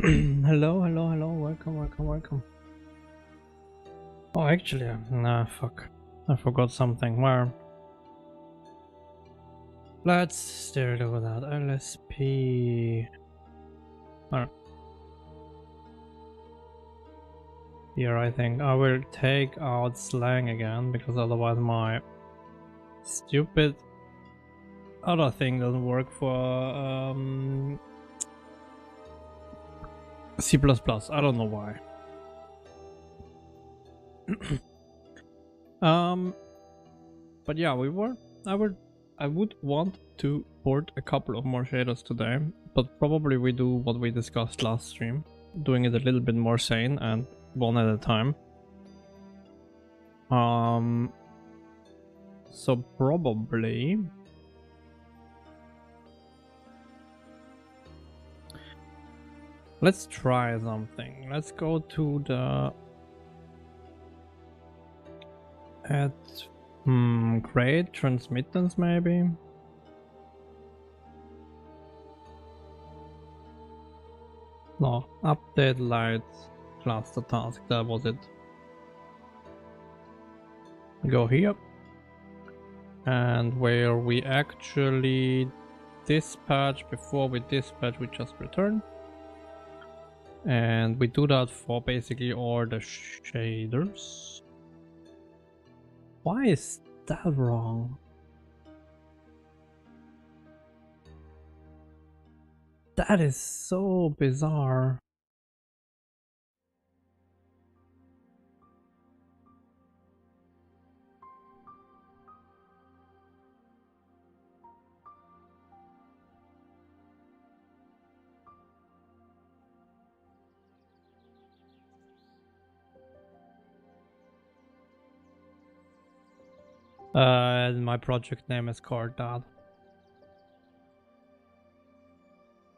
Hello, hello, hello, welcome, welcome, welcome. Oh, actually, nah, fuck. I forgot something. Where? Let's still do that. LSP. Where? Here, I think. I will take out slang again, because otherwise my stupid other thing doesn't work for C++. I don't know why. But yeah, I would want to port a couple of more shaders today, but probably we do what we discussed last stream, doing it a little bit more sane and one at a time. So probably let's try something. Let's go to the create transmittance maybe. No, update lights cluster task, that was it. Go here, and where we actually dispatch, before we dispatch we just return, and we do that for basically all the shaders. Why is that wrong? That is so bizarre. My project name is called that.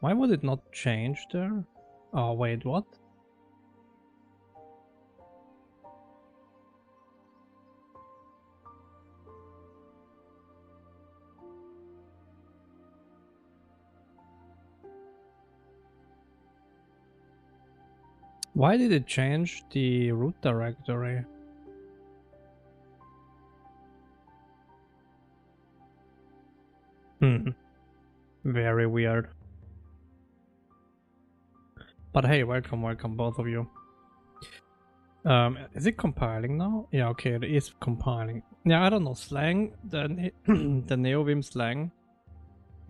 Why would it not change there? Oh wait, what? Why did it change the root directory? Very weird. But hey, welcome, welcome both of you. Is it compiling now? Yeah, okay, it is compiling. Yeah, I don't know, slang, the NeoVim slang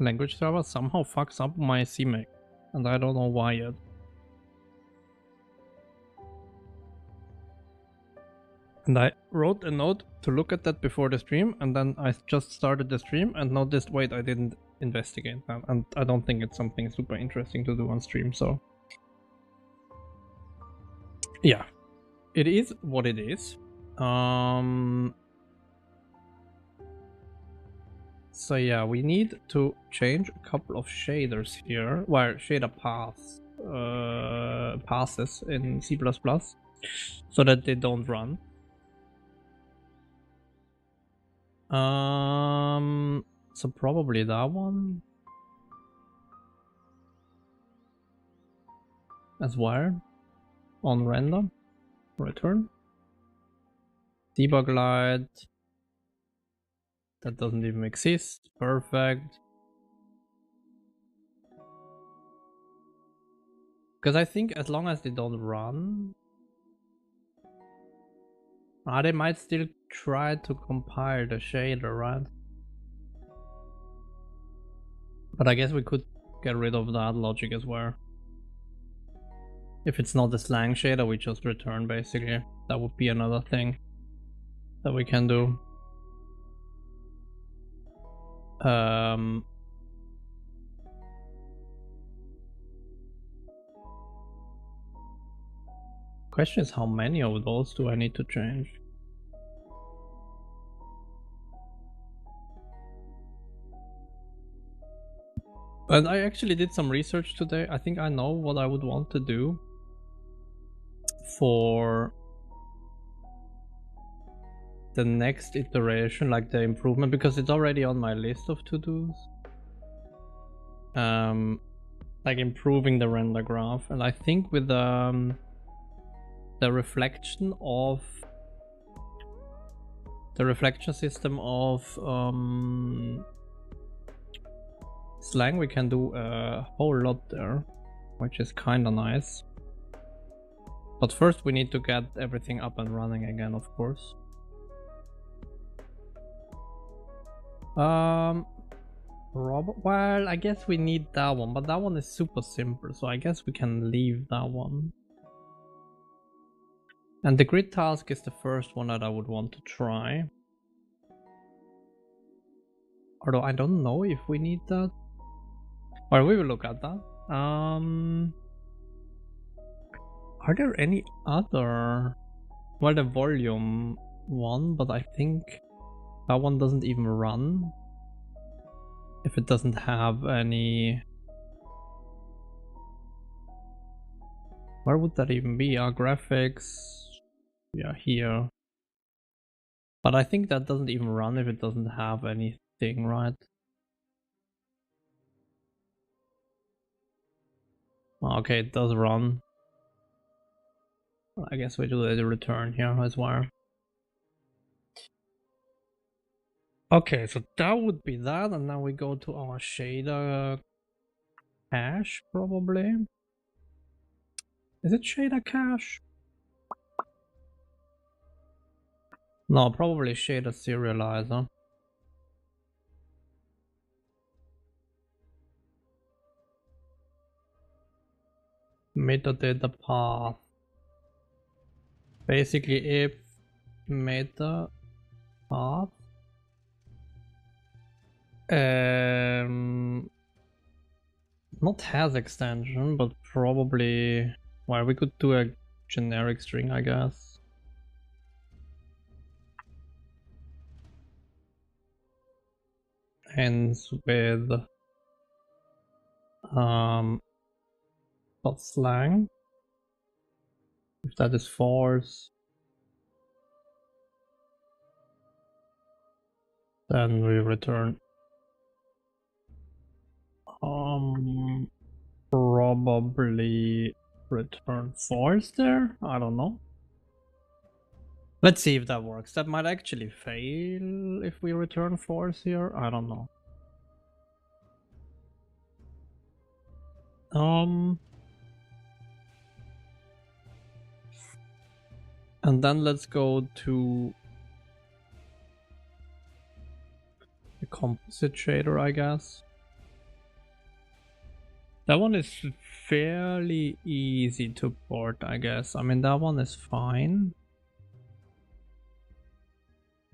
language server somehow fucks up my CMake, and I don't know why yet. And I wrote a note to look at that before the stream, and then I just started the stream and noticed, wait, I didn't investigate that, and I don't think it's something super interesting to do on stream, so yeah, it is what it is. So yeah, we need to change a couple of shaders here, well, shader paths, passes in C++, so that they don't run. So probably that one as well on random return. Debug light, that doesn't even exist. Perfect. Because I think as long as they don't run, they might still try to compile the shader, right? But I guess we could get rid of that logic as well. If it's not the slang shader, we just return basically. That would be another thing that we can do. Question is, how many of those do I need to change? And I actually did some research today. I think I know what I would want to do for the next iteration, like the improvement, because it's already on my list of to-dos. like improving the render graph, and I think with the reflection system of Slang, we can do a whole lot there, which is kind of nice. But first we need to get everything up and running again, of course. Well, I guess we need that one, but that one is super simple, so I guess we can leave that one. And the grid task is the first one that I would want to try. Although I don't know if we need that. Well, we will look at that. Are there any other? Well, the volume one, but I think that one doesn't even run if it doesn't have any. Where would that even be? Our graphics, yeah, here. But I think that doesn't even run if it doesn't have anything, right? Okay, it does run. I guess we do the return here as well. Okay, so that would be that, and now we go to our shader cache, probably. Is it shader cache? No, probably shader serializer. Metadata path. Basically, if meta path not has extension, but probably, well, we could do a generic string, I guess. Ends with .slang. If that is false, then we return probably return false there. I don't know. Let's see if that works. That might actually fail if we return false here. I don't know. And then let's go to the composite shader, I guess. That one is fairly easy to port, I guess. I mean, that one is fine.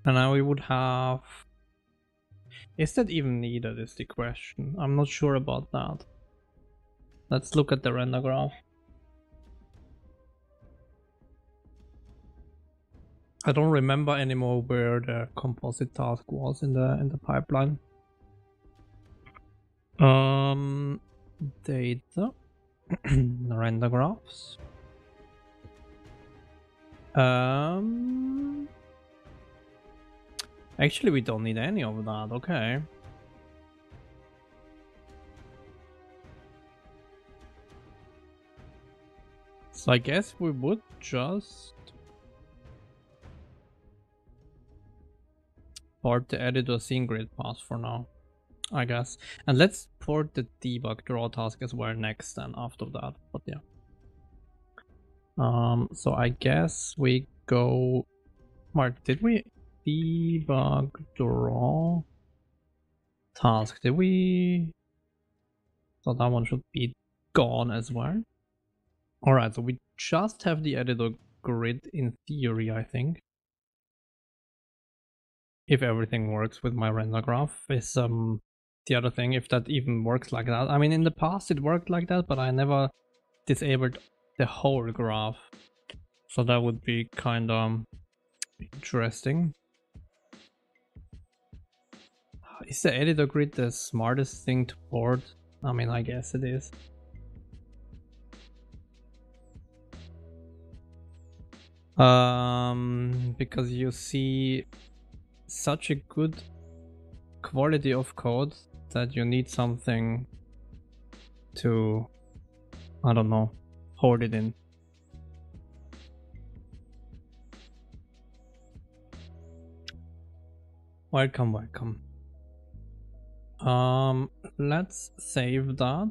And now we would have... Is that even needed is the question. I'm not sure about that. Let's look at the render graph. I don't remember anymore where the composite task was in the pipeline. Data, render graphs. Actually, we don't need any of that. Okay. So I guess we would just port the editor scene grid path for now, I guess. And let's port the debug draw task as well next then after that. But yeah. So I guess we go. Mark, did we debug draw task? Did we? So that one should be gone as well. Alright, so we just have the editor grid in theory, I think. If everything works with my render graph is the other thing, if that even works like that. I mean, in the past it worked like that, but I never disabled the whole graph. So that would be kind of interesting. Is the editor grid the smartest thing to port? I mean, I guess it is. Because you see such a good quality of code that you need something to, I don't know, hoard it in. Welcome, welcome. Let's save that.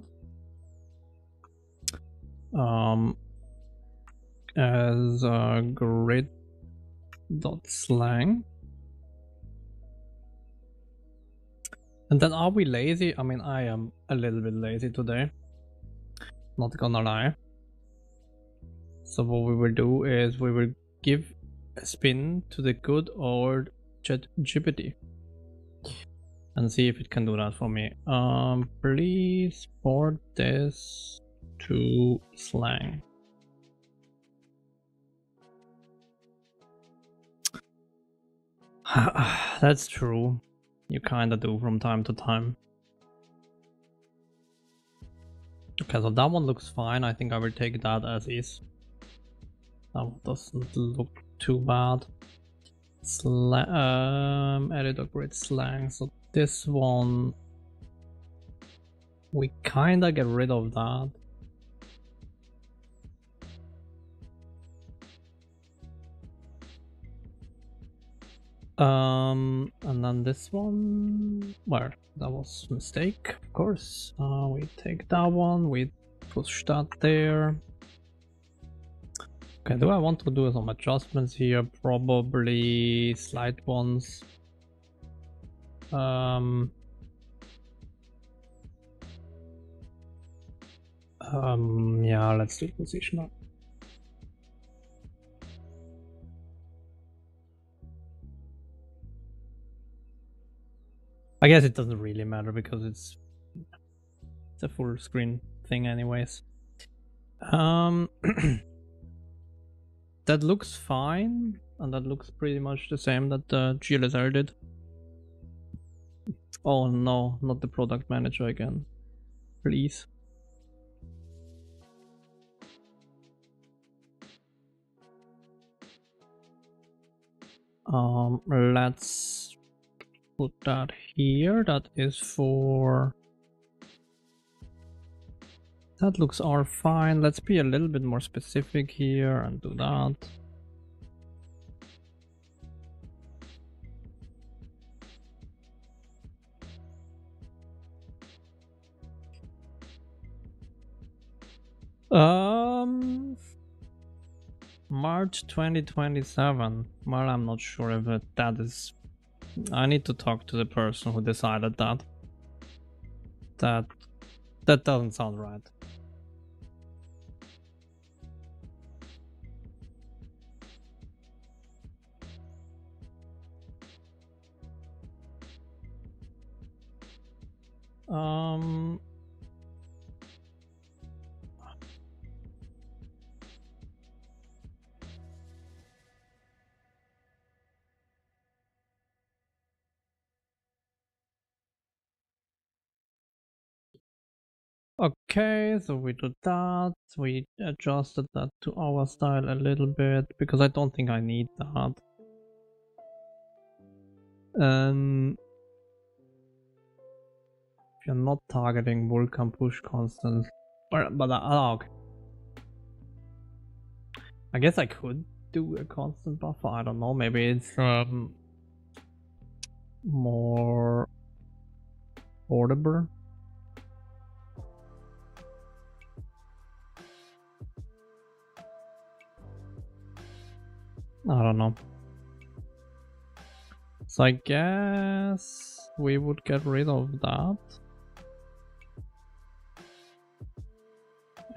As grid.slang. And then are we lazy? I mean, I am a little bit lazy today. Not gonna lie. So what we will do is we will give a spin to the good old ChatGPT and see if it can do that for me. Please port this to slang. That's true. You kinda do from time to time. Okay, so that one looks fine. I think I will take that as is. That one doesn't look too bad. Editor grid slang. So this one, we kinda get rid of that. And then this one, well, that was a mistake, of course. We take that one, we push that there. Okay, do I want to do some adjustments here? Probably slight ones. Yeah, let's do positional. I guess it doesn't really matter because it's a full screen thing anyways. That looks fine, and that looks pretty much the same that the glsl did. Oh no, not the product manager again, please. Let's put that here. That is for, that looks all fine. Let's be a little bit more specific here and do that. March 2027. Well, I'm not sure if that is, I need to talk to the person who decided that. That doesn't sound right. Okay, so we do that. We adjusted that to our style a little bit because I don't think I need that. If you're not targeting Vulkan push constant, but okay. I guess I could do a constant buffer. I don't know. Maybe it's more audible. I don't know. So I guess we would get rid of that.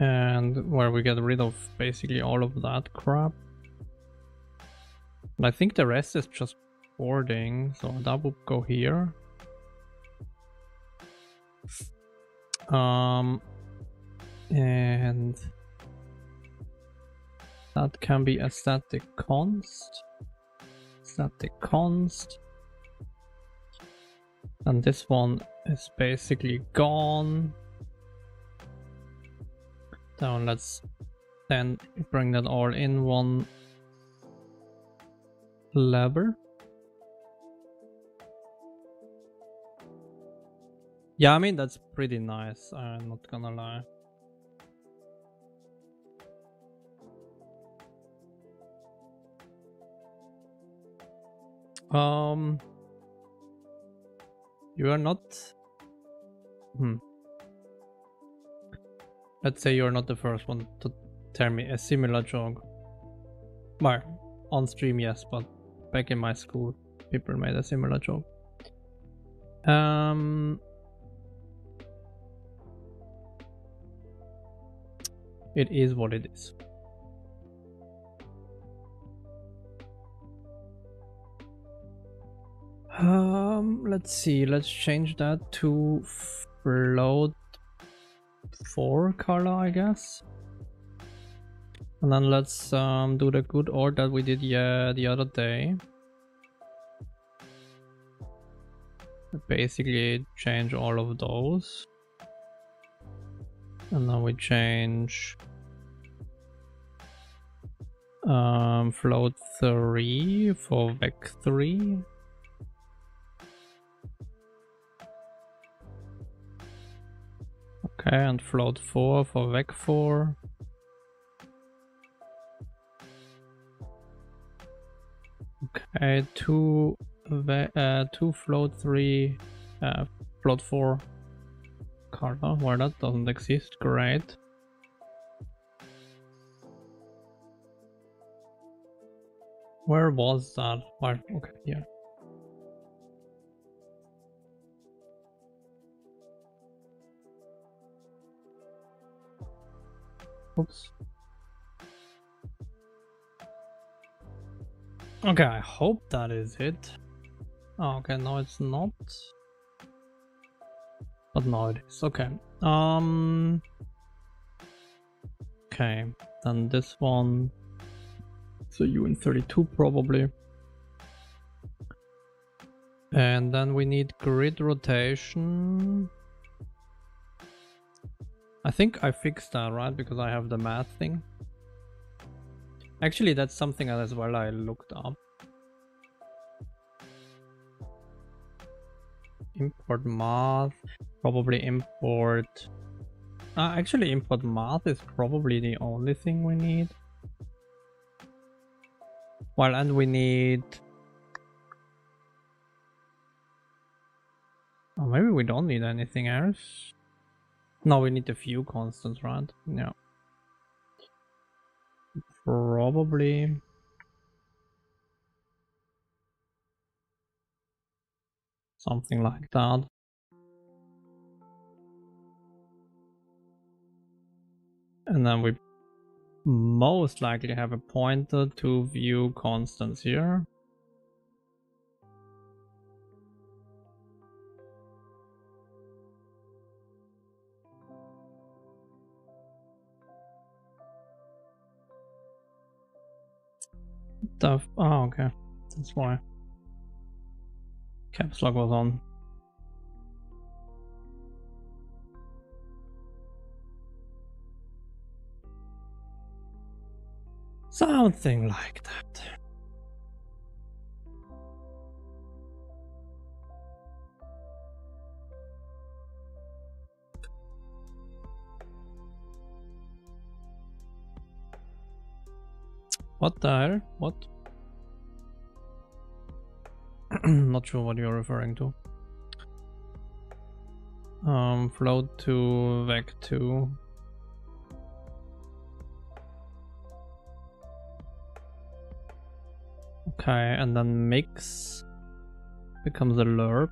And where we get rid of basically all of that crap. And I think the rest is just boarding, so that would go here. And that can be a static const. And this one is basically gone. So let's then bring that all in one lever. Yeah, I mean, that's pretty nice, I'm not gonna lie. You are not... Let's say you're not the first one to tell me a similar joke. Well, on stream, yes, but back in my school, people made a similar joke. It is what it is. Let's see, let's change that to float 4 color, I guess. And then let's do the good order that we did the other day. Basically change all of those. And then we change float 3 for vec 3. Okay, and float 4 for vec 4. Okay, two float 3, float 4 color, where that doesn't exist. Great. Where was that? Well, okay, yeah. Oops. Okay, I hope that is it. Oh, okay, no, it's not. But no, it is. Okay. Okay, then this one. So you in 32 probably. And then we need grid rotation. I think I fixed that, right? Because I have the math thing. Actually, that's something as well I looked up. Import math, probably import... actually import math is probably the only thing we need. Well, and we need... Oh, maybe we don't need anything else. No, we need a few constants, right? Yeah. Probably... something like that. And then we most likely have a pointer to view constants here. Oh, okay. That's why. Caps lock was on. Something like that. What the hell? What? Not sure what you're referring to. Float to vec 2. Okay, and then mix becomes a lerp.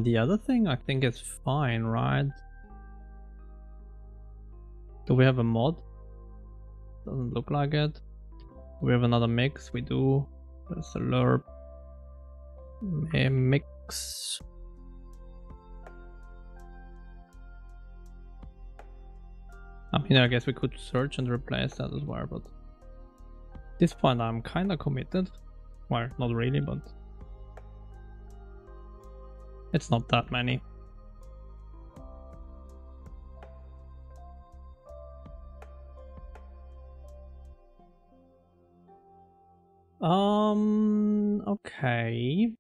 The other thing I think is fine, right? Do we have a mod? Doesn't look like it. Do we have another mix? We do. There's a lerp. A mix. I mean, I guess we could search and replace that as well, but at this point I'm kinda committed. Well, not really, but it's not that many. Okay.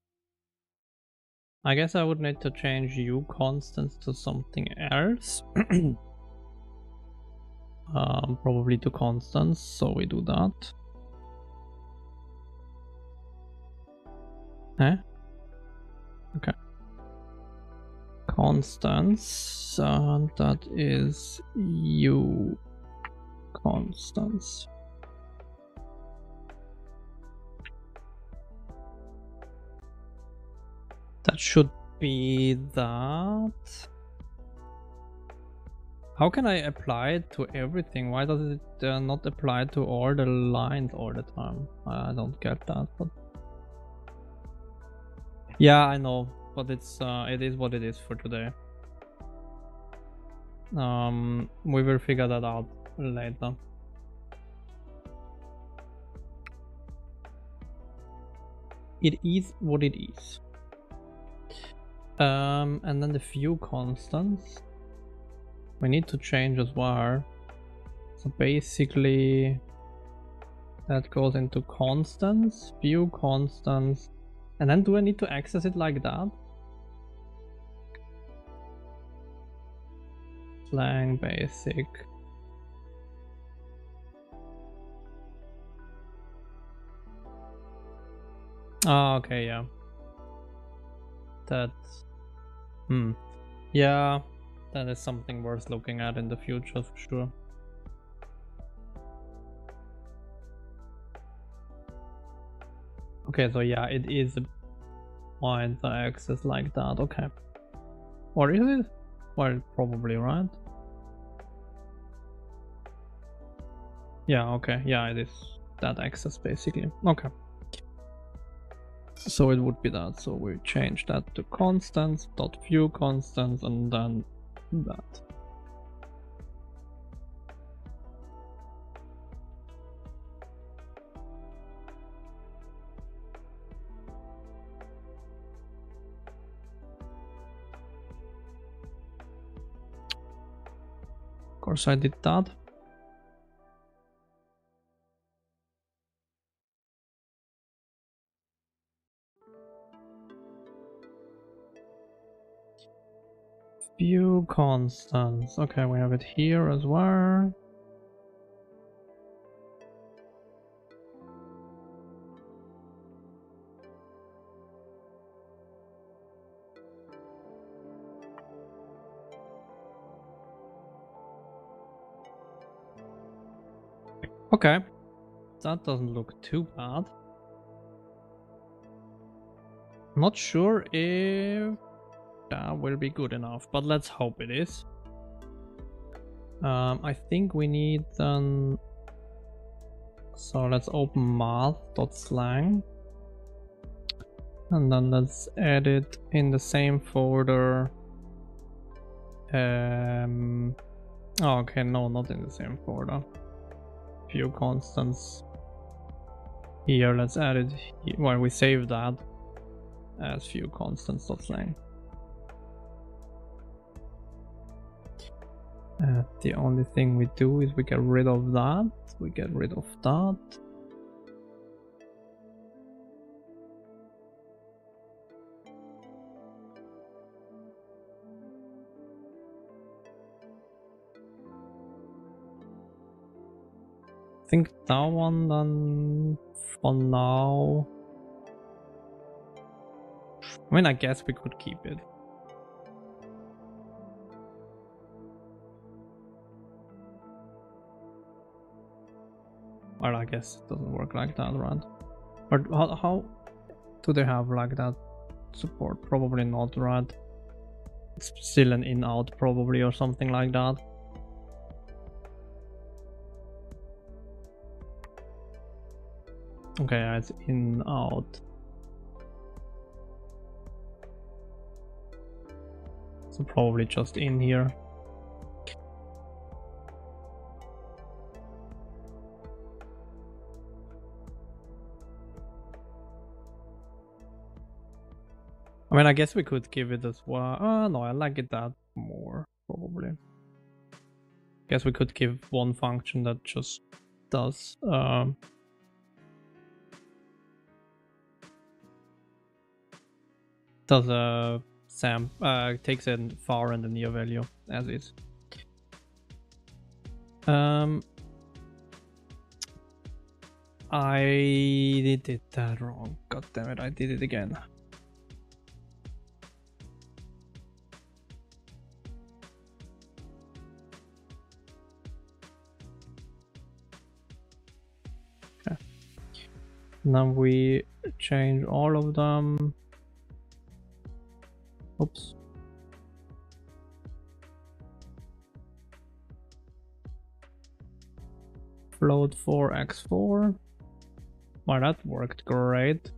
I guess I would need to change u constants to something else. Probably to constants, so we do that. Eh? Okay. Constants, that is u constants. That should be that. How can I apply it to everything? Why does it not apply to all the lines all the time? I don't get that. But yeah, I know, but it is what it is for today. We will figure that out later. It is what it is. And then the few constants we need to change as well. So basically that goes into constants, few constants, and then do I need to access it like that? Slang basic. Oh, okay, yeah. That's yeah, that is something worth looking at in the future for sure. Okay, so yeah, it is a pointer access like that. Okay, or is it? Well, probably, right? Yeah, okay, yeah, it is that access basically. Okay, so it would be that. So we change that to constants dot view constants and then that. Of course I did that. View constants. Okay, we have it here as well. Okay, that doesn't look too bad. Not sure if that will be good enough, but let's hope it is. I think we need then. So let's open math.slang and then let's add it in the same folder. Oh, okay, no, not in the same folder. Few constants here. Let's add it here. Well, we save that as few constants.slang. The only thing we do is we get rid of that. We get rid of that. I think that one then for now. I mean, I guess we could keep it. Well, I guess it doesn't work like that, right? Or how do they have like that support? Probably not, right? It's still an in-out probably or something like that. Okay, yeah, it's in-out. So probably just in here. I mean, I guess we could give it as well. No, I like it that more, probably. Guess we could give one function that just does does a takes a far and a near value as is. I did that wrong. God damn it, I did it again. Okay. Now we change all of them. Oops. Float 4x4. Well, that worked great.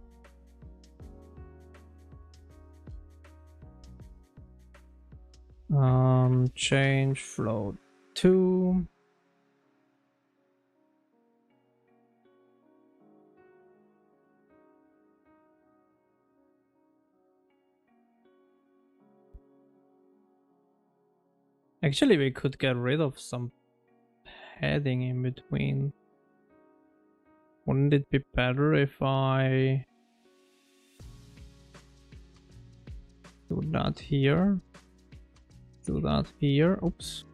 Change float 2. Actually, we could get rid of some heading in between. Wouldn't it be better if I do that here? Do that here. Oops.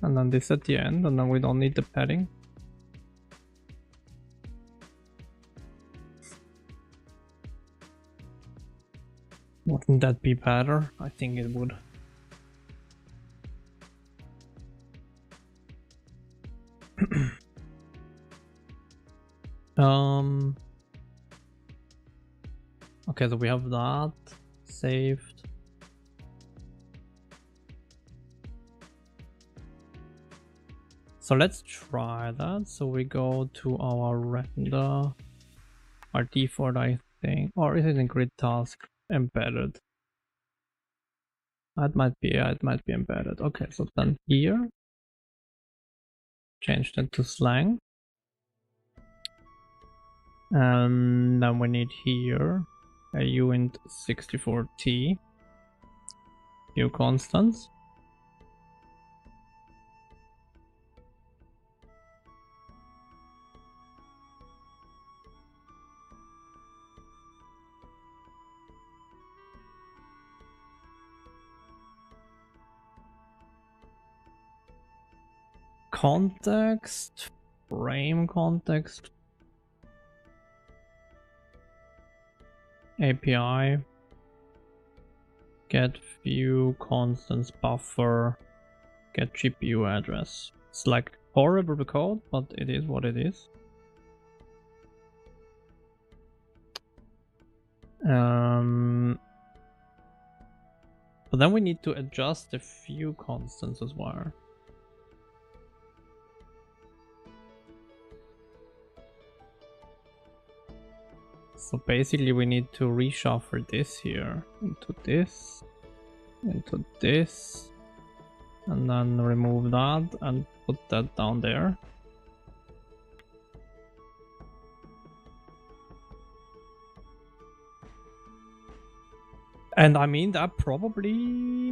And then this at the end, and then we don't need the padding. Wouldn't that be better? I think it would. Okay, so we have that saved. So let's try that. So we go to our render, our default, I think, or is it in grid task embedded? That might be, yeah, it might be embedded. Okay, so then here, change that to slang. And then we need here a uint 64t, few constants. Context, frame context, API, get view constants buffer, get GPU address. It's like horrible code, but it is what it is. But then we need to adjust a few constants as well. So basically we need to reshuffle this here into this, and then remove that and put that down there. And I mean that probably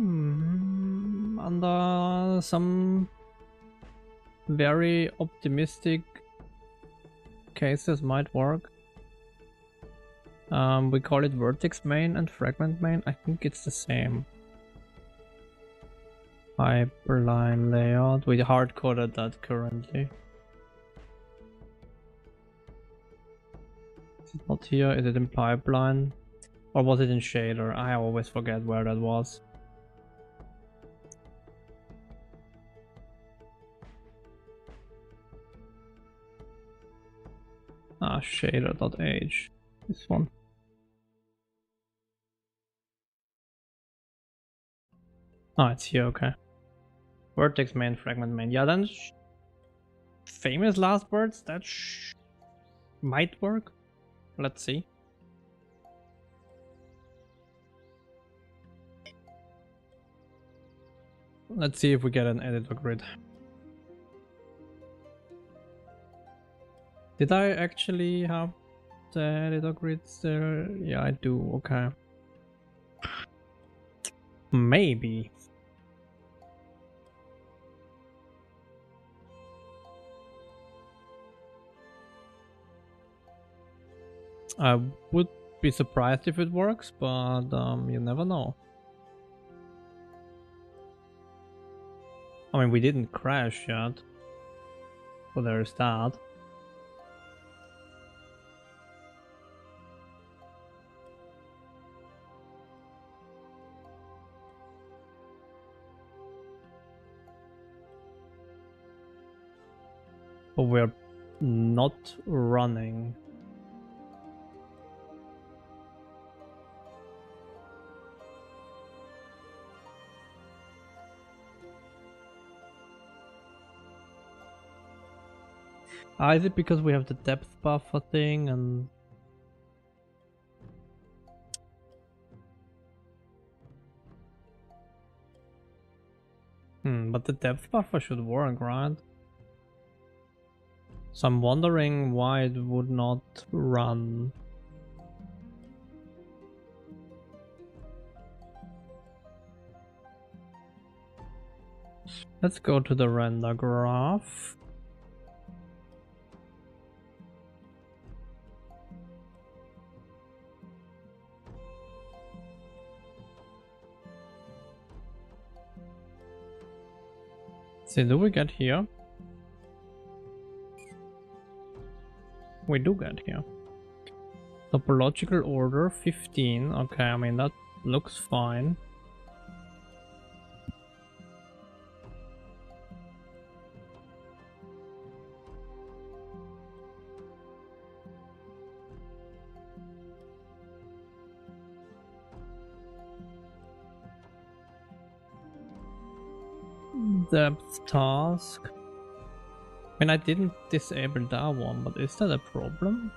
under some very optimistic cases might work. We call it vertex main and fragment main. I think it's the same. Pipeline layout. We hard coded that currently. Is it not here? Is it in pipeline? Or was it in shader? I always forget where that was. Ah, shader.h. This one. Oh, it's here, okay. Vertex main, fragment main. Yeah, then famous last words, that might work. Let's see. Let's see if we get an editor grid. Did I actually have the editor grids there? Yeah, I do, okay. Maybe. I would be surprised if it works, but you never know. I mean, we didn't crash yet, so there's that. But we're not running. Is it because we have the depth buffer thing and... but the depth buffer should work, right? So I'm wondering why it would not run. Let's go to the render graph. See, do we get here? We do get here. Topological order 15. Okay, I mean that looks fine. Depth task. I mean, I didn't disable that one, but is that a problem?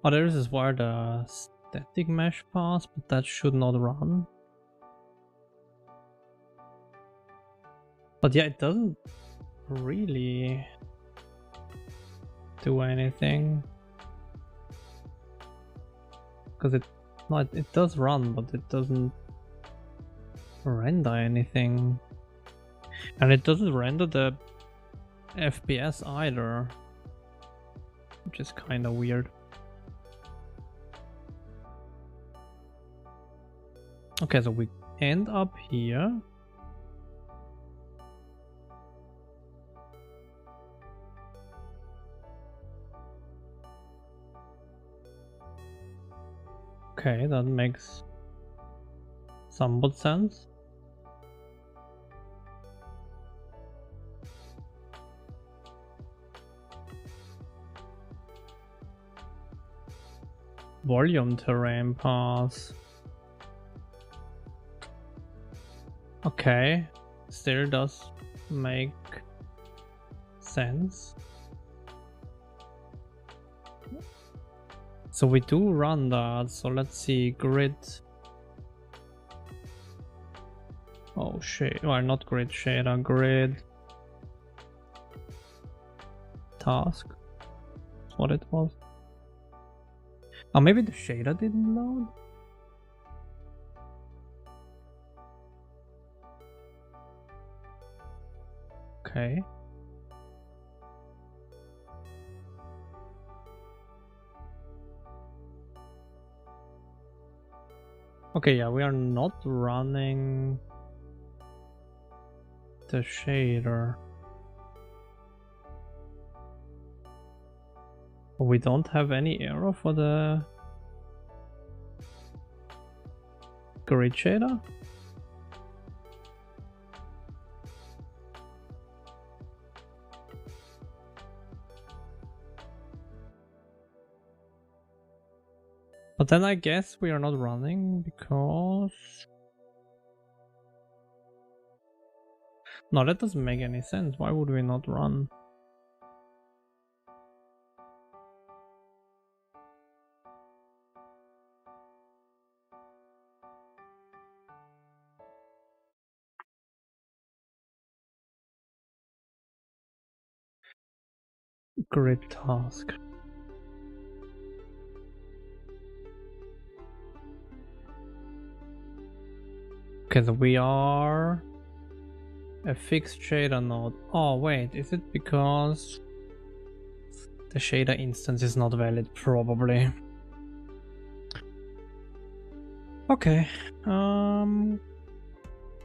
Oh, there is where the static mesh pass, but that should not run. But yeah, it doesn't really do anything. Because it does run, but it doesn't render anything. And it doesn't render the FPS either, which is kind of weird. Okay, so we end up here. Okay, that makes somewhat sense. Volume terrain pass. Okay, still does make sense. So we do run that, so let's see, grid. Oh shade, well not grid shader, grid task. That's what it was. Oh, maybe the shader didn't load? Okay. Okay, yeah, we are not running the shader. But we don't have any error for the grid shader? But then I guess we are not running because... No, that doesn't make any sense. Why would we not run? Grid task. Okay, so we are A fixed shader node. Oh wait, is it because the shader instance is not valid? Probably. Okay.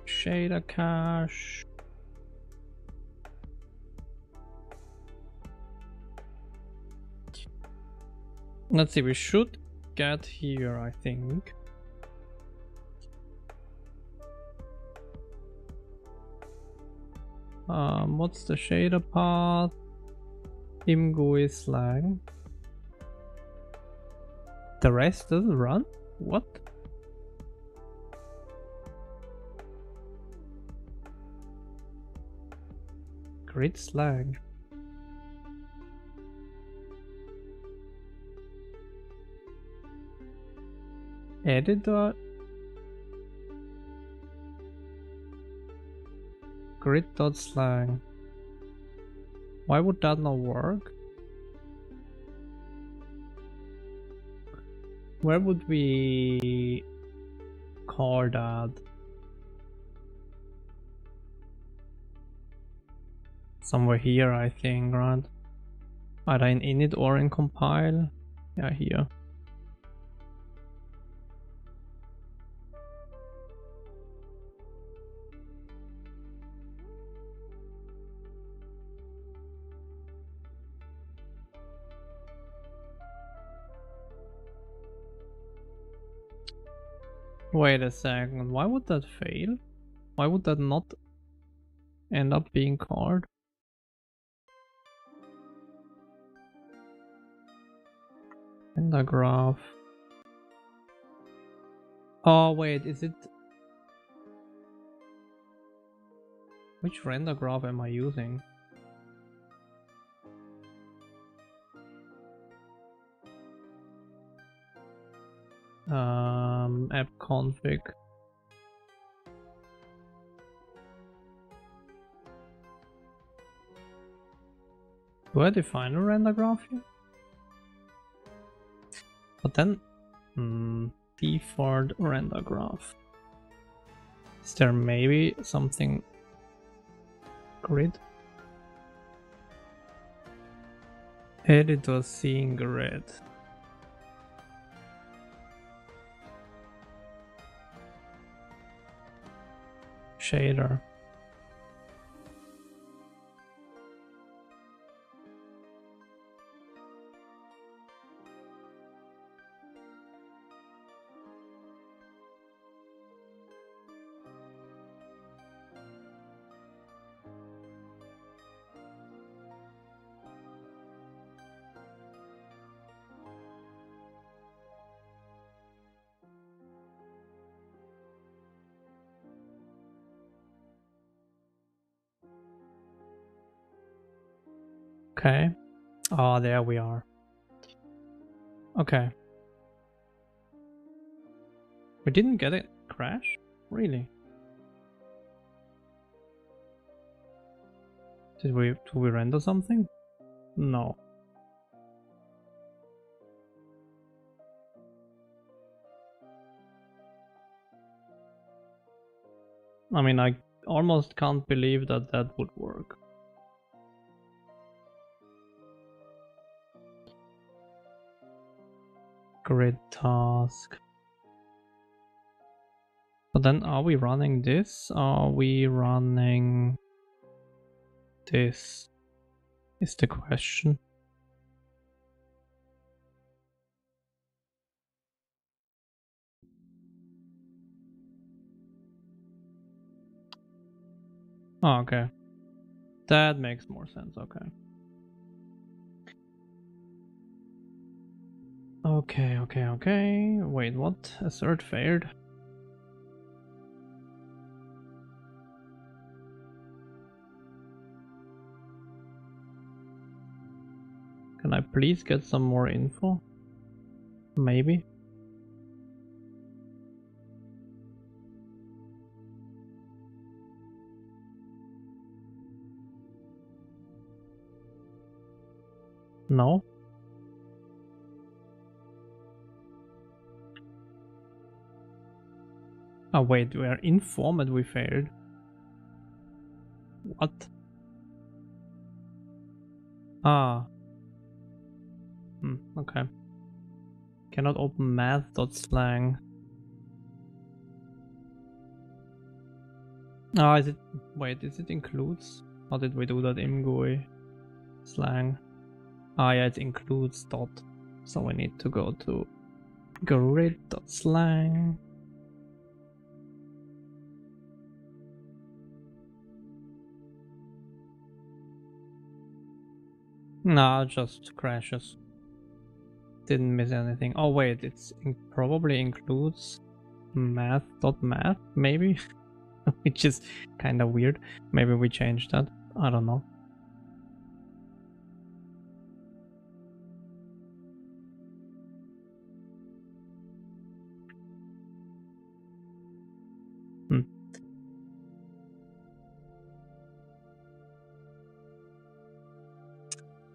Shader cache. Let's see, we should get here, I think. What's the shader path? Imgui slang. The rest doesn't run? What? Grid slang. Editor. Grid.slang. Why would that not work? Where would we call that? Somewhere here, I think, right? Either in init or in compile. Yeah, here. Wait a second, why would that fail? Why would that not end up being called? Render graph. Oh wait, is it... Which render graph am I using? App config. Do I define a render graph here? But then, default render graph. Is there maybe something grid? Editor seeing grid. Shader. Okay. Oh, there we are. Okay. We didn't get a crash? Really? Did we render something? No. I mean, I almost can't believe that that would work. Grid task. But then are we running this? Are we running this? Is the question. Oh, okay. That makes more sense, okay. Okay. Wait, what? Assert failed? Can I please get some more info? Maybe? No? Oh wait, we are informed we failed. What? Ah. Okay. Cannot open math.slang. Ah, is it? Wait, is it includes? How did we do that? Imgui slang. Ah, yeah, it includes dot. So we need to go to grid.slang. Nah, just crashes. Didn't miss anything. Oh wait, it's probably includes math.math, maybe? Which is kind of weird. Maybe we changed that. I don't know.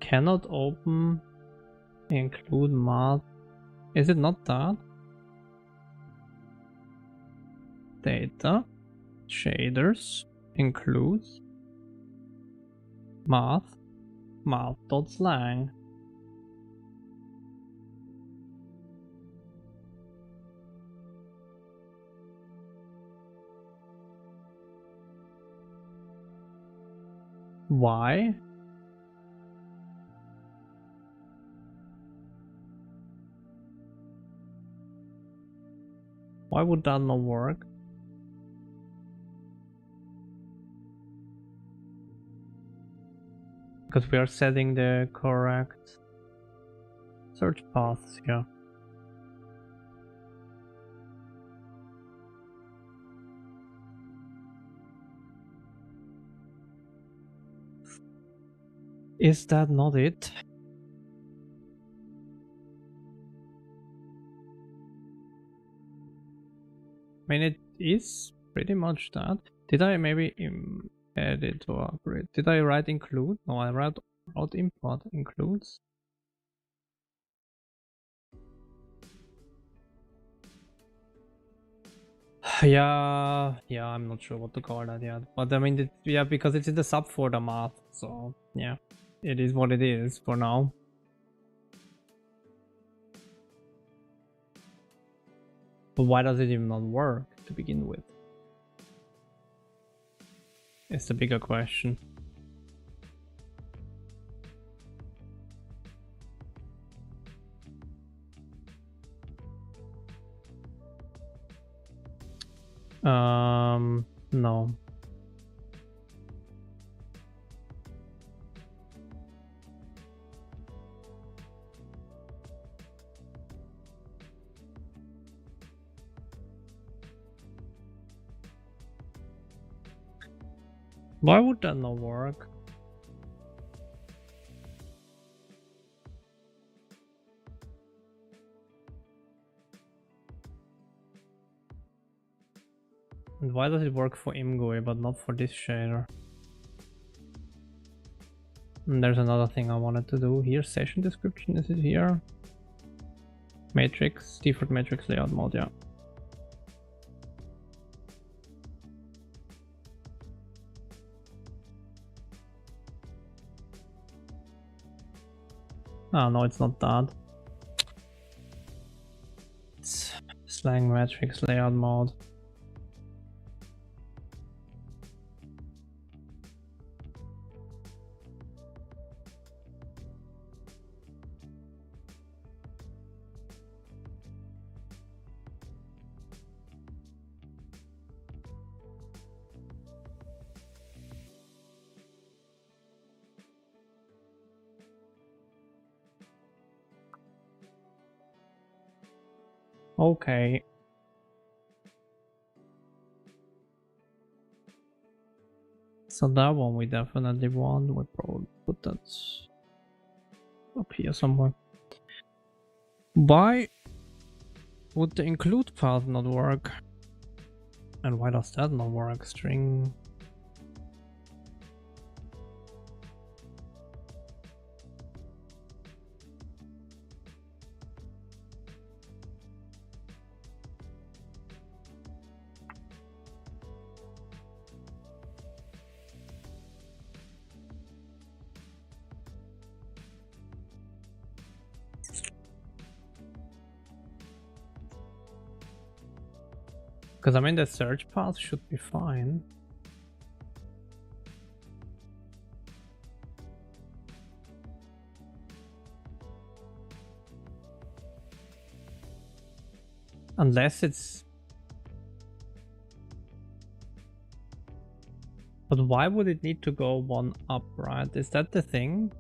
Cannot open include math. Is it not that? Data shaders includes math.slang. Why? Why would that not work? Because we are setting the correct search paths, yeah. Is that not it? I mean, it is pretty much that. Did I maybe edit or upgrade? Did I write include? No, I wrote import includes. Yeah, I'm not sure what to call that yet. But I mean, yeah, because it's in the subfolder math, so yeah, it is what it is for now. But why does it even not work to begin with? It's the bigger question. No. Why would that not work? And why does it work for Imgui but not for this shader? And there's another thing I wanted to do here. Session description, is it here? Matrix, default matrix layout mode, yeah. Oh no, it's not that. It's slang matrix layout mode. Okay. So that one we definitely want. We'll probably put that up here somewhere. Why would the include path not work? And why does that not work? String. Because I mean the search path should be fine. Unless it's... But why would it need to go one up, right? Is that the thing?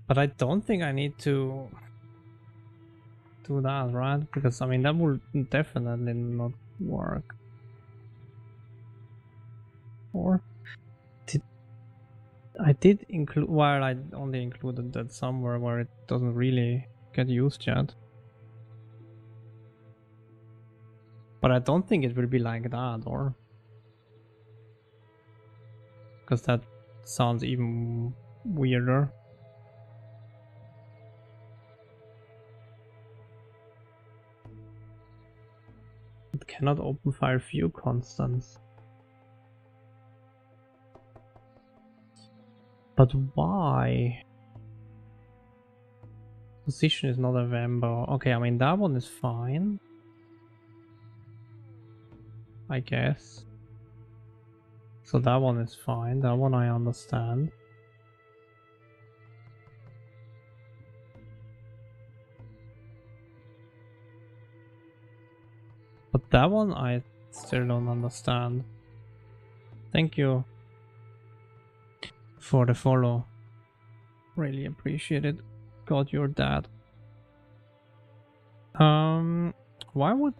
But I don't think I need to do that, right? Because I mean that will definitely not work. Or I did include, while I only included that somewhere where it doesn't really get used yet. But I don't think it will be like that, or... Because that sounds even weirder. It cannot open file view constants. But why? Position is not a member. Okay, I mean that one is fine, I guess. So that one is fine. That one I understand. But that one I still don't understand. Thank you for the follow. Really appreciate it. God, you're dad. Why would...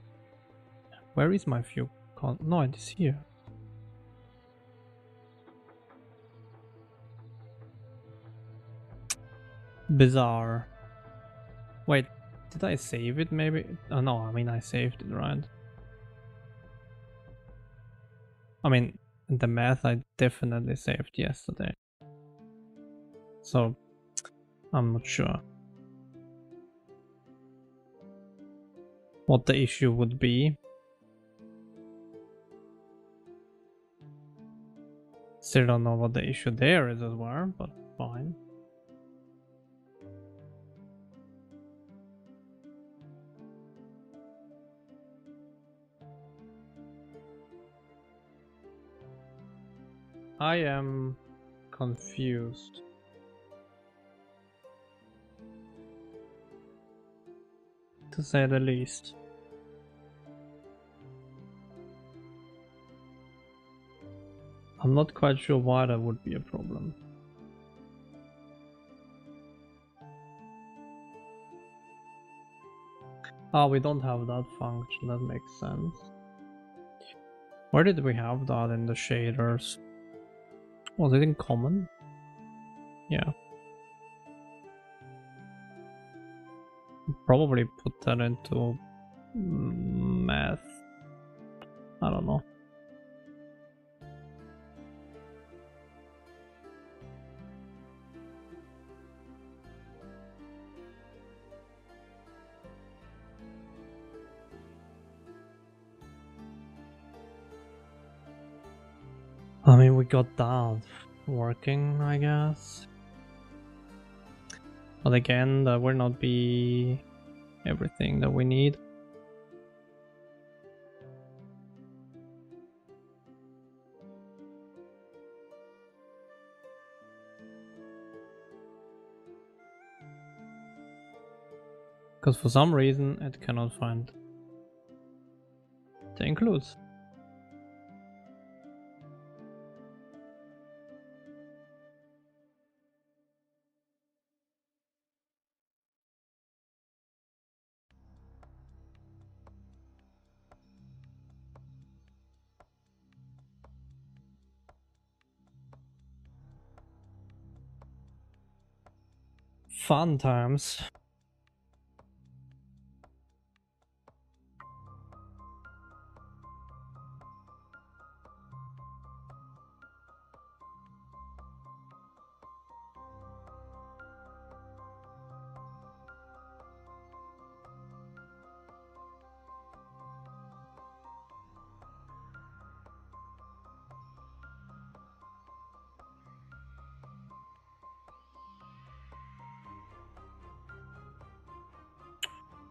Where is my view con... No, it is here. Bizarre. Wait, did I save it maybe? Oh no, I mean I saved it, right? I mean, the math I definitely saved yesterday. So, I'm not sure what the issue would be. Still don't know what the issue there is as well, but fine. I am confused. To say the least. I'm not quite sure why that would be a problem. Ah, we don't have that function, that makes sense. Where did we have that in the shaders? Was it in common? Yeah. Probably put that into math. I don't know. I mean, we got that working, I guess. But again, that will not be everything that we need. Because for some reason it cannot find the includes. fun times.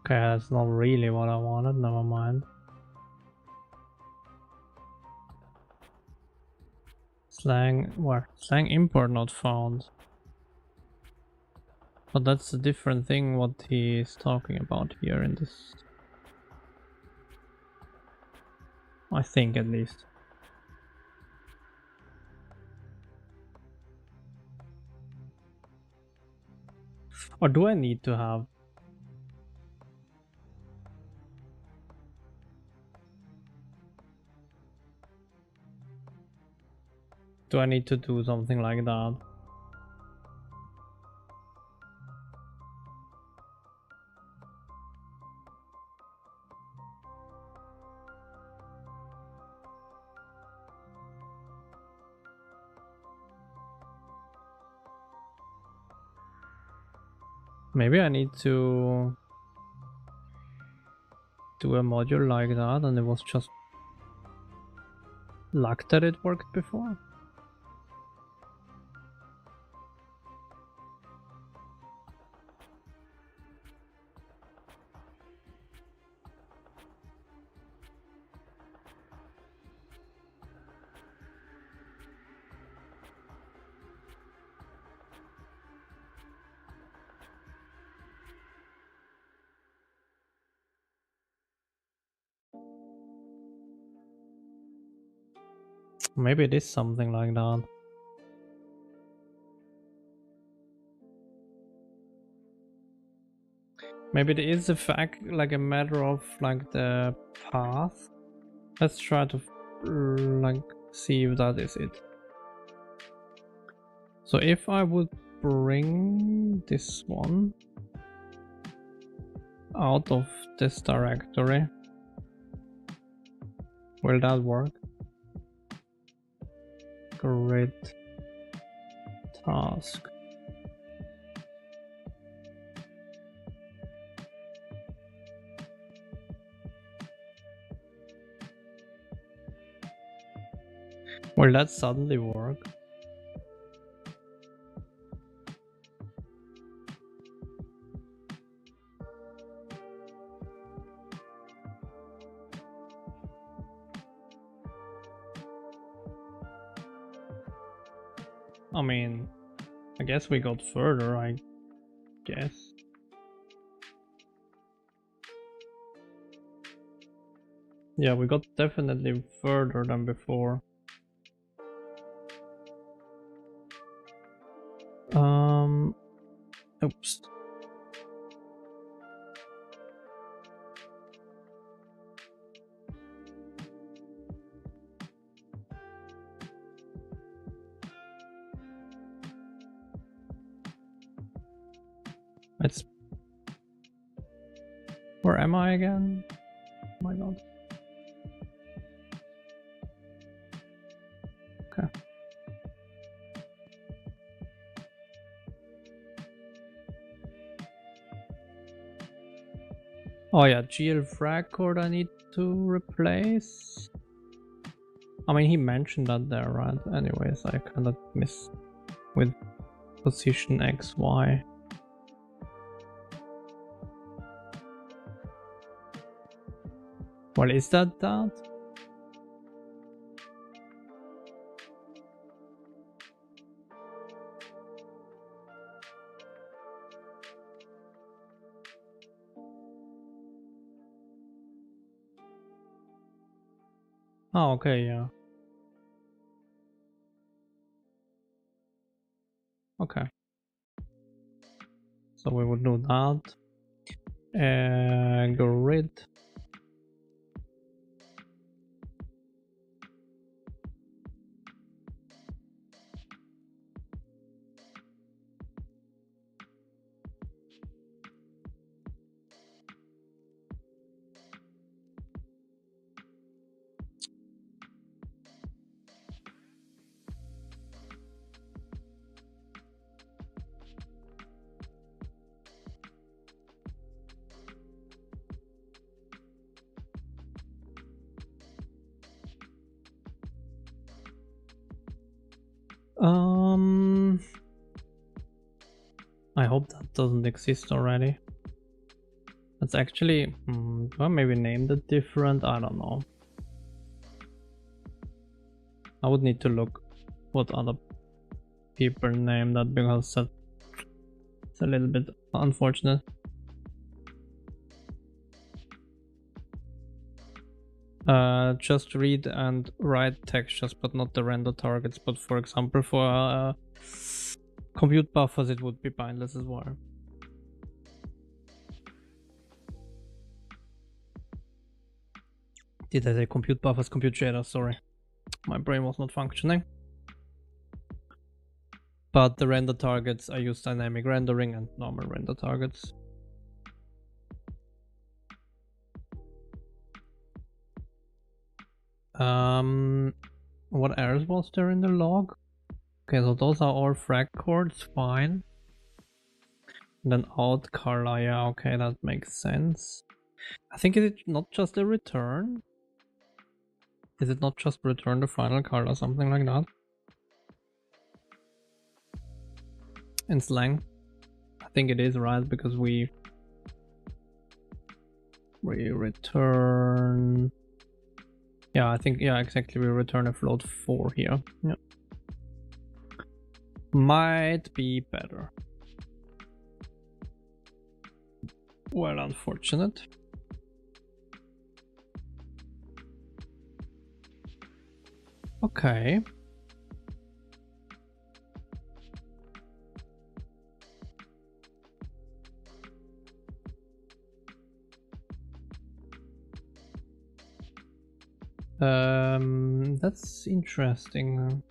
Okay, that's not really what I wanted, never mind. Slang, where? Slang import not found. But that's a different thing what he is talking about here in this. I think at least. Or do I need to have? Do I need to do something like that? Maybe I need to do a module like that and it was just luck that it worked before. Maybe it is something like that. Maybe it is a fact, like a matter of like the path. Let's try to like see if that is it. So if I would bring this one out of this directory, will that work? Great task. Will that suddenly work? I mean, I guess we got further, I guess. Yeah, we got definitely further than before. Oops. It's... Where am I again? Oh my god. Okay. Oh yeah, GL frag cord I need to replace. I mean, he mentioned that there, right? Anyways, I cannot miss with position XY. Well, is that that? Oh, okay, yeah. Okay. So we would do that. Grid. I hope that doesn't exist already. That's actually, well, maybe named it different. I don't know. I would need to look what other people name that, because that's a little bit unfortunate. Just read and write textures, but not the render targets. But for example, for compute buffers, it would be bindless as well. Did I say compute buffers? Compute shaders, sorry. My brain was not functioning. But the render targets, I use dynamic rendering and normal render targets. What errors was there in the log? Okay, so those are all frag chords, fine. And then out color, yeah, okay, that makes sense. I think it's not just a return. Is it not just return the final color or something like that? In slang? I think it is, right? Because we return... Yeah, I think, yeah, exactly, we return a float 4 here. Yeah. Might be better. Well, unfortunate. Okay. That's interesting.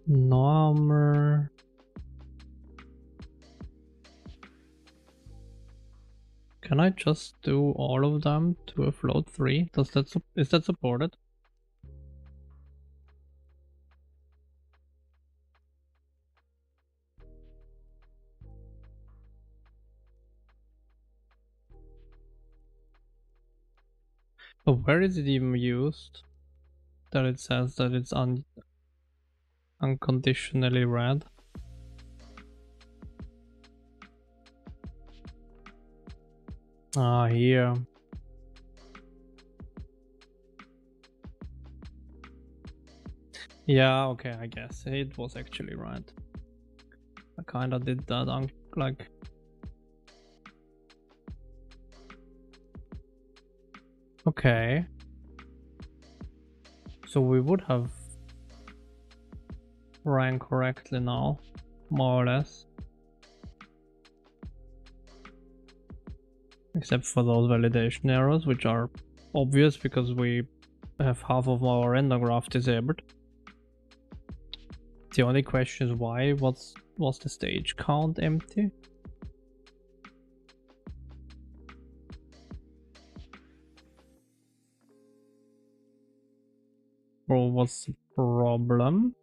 Normer. Can I just do all of them to a float 3? Is that supported? But where is it even used? That it says that it's unconditionally read. Ah, here. Yeah, okay, I guess it was actually right. I kinda did that like... Okay. So we would have ran correctly now, more or less. Except for those validation errors, which are obvious because we have half of our render graph disabled. The only question is why was the stage count empty? Or what's the problem?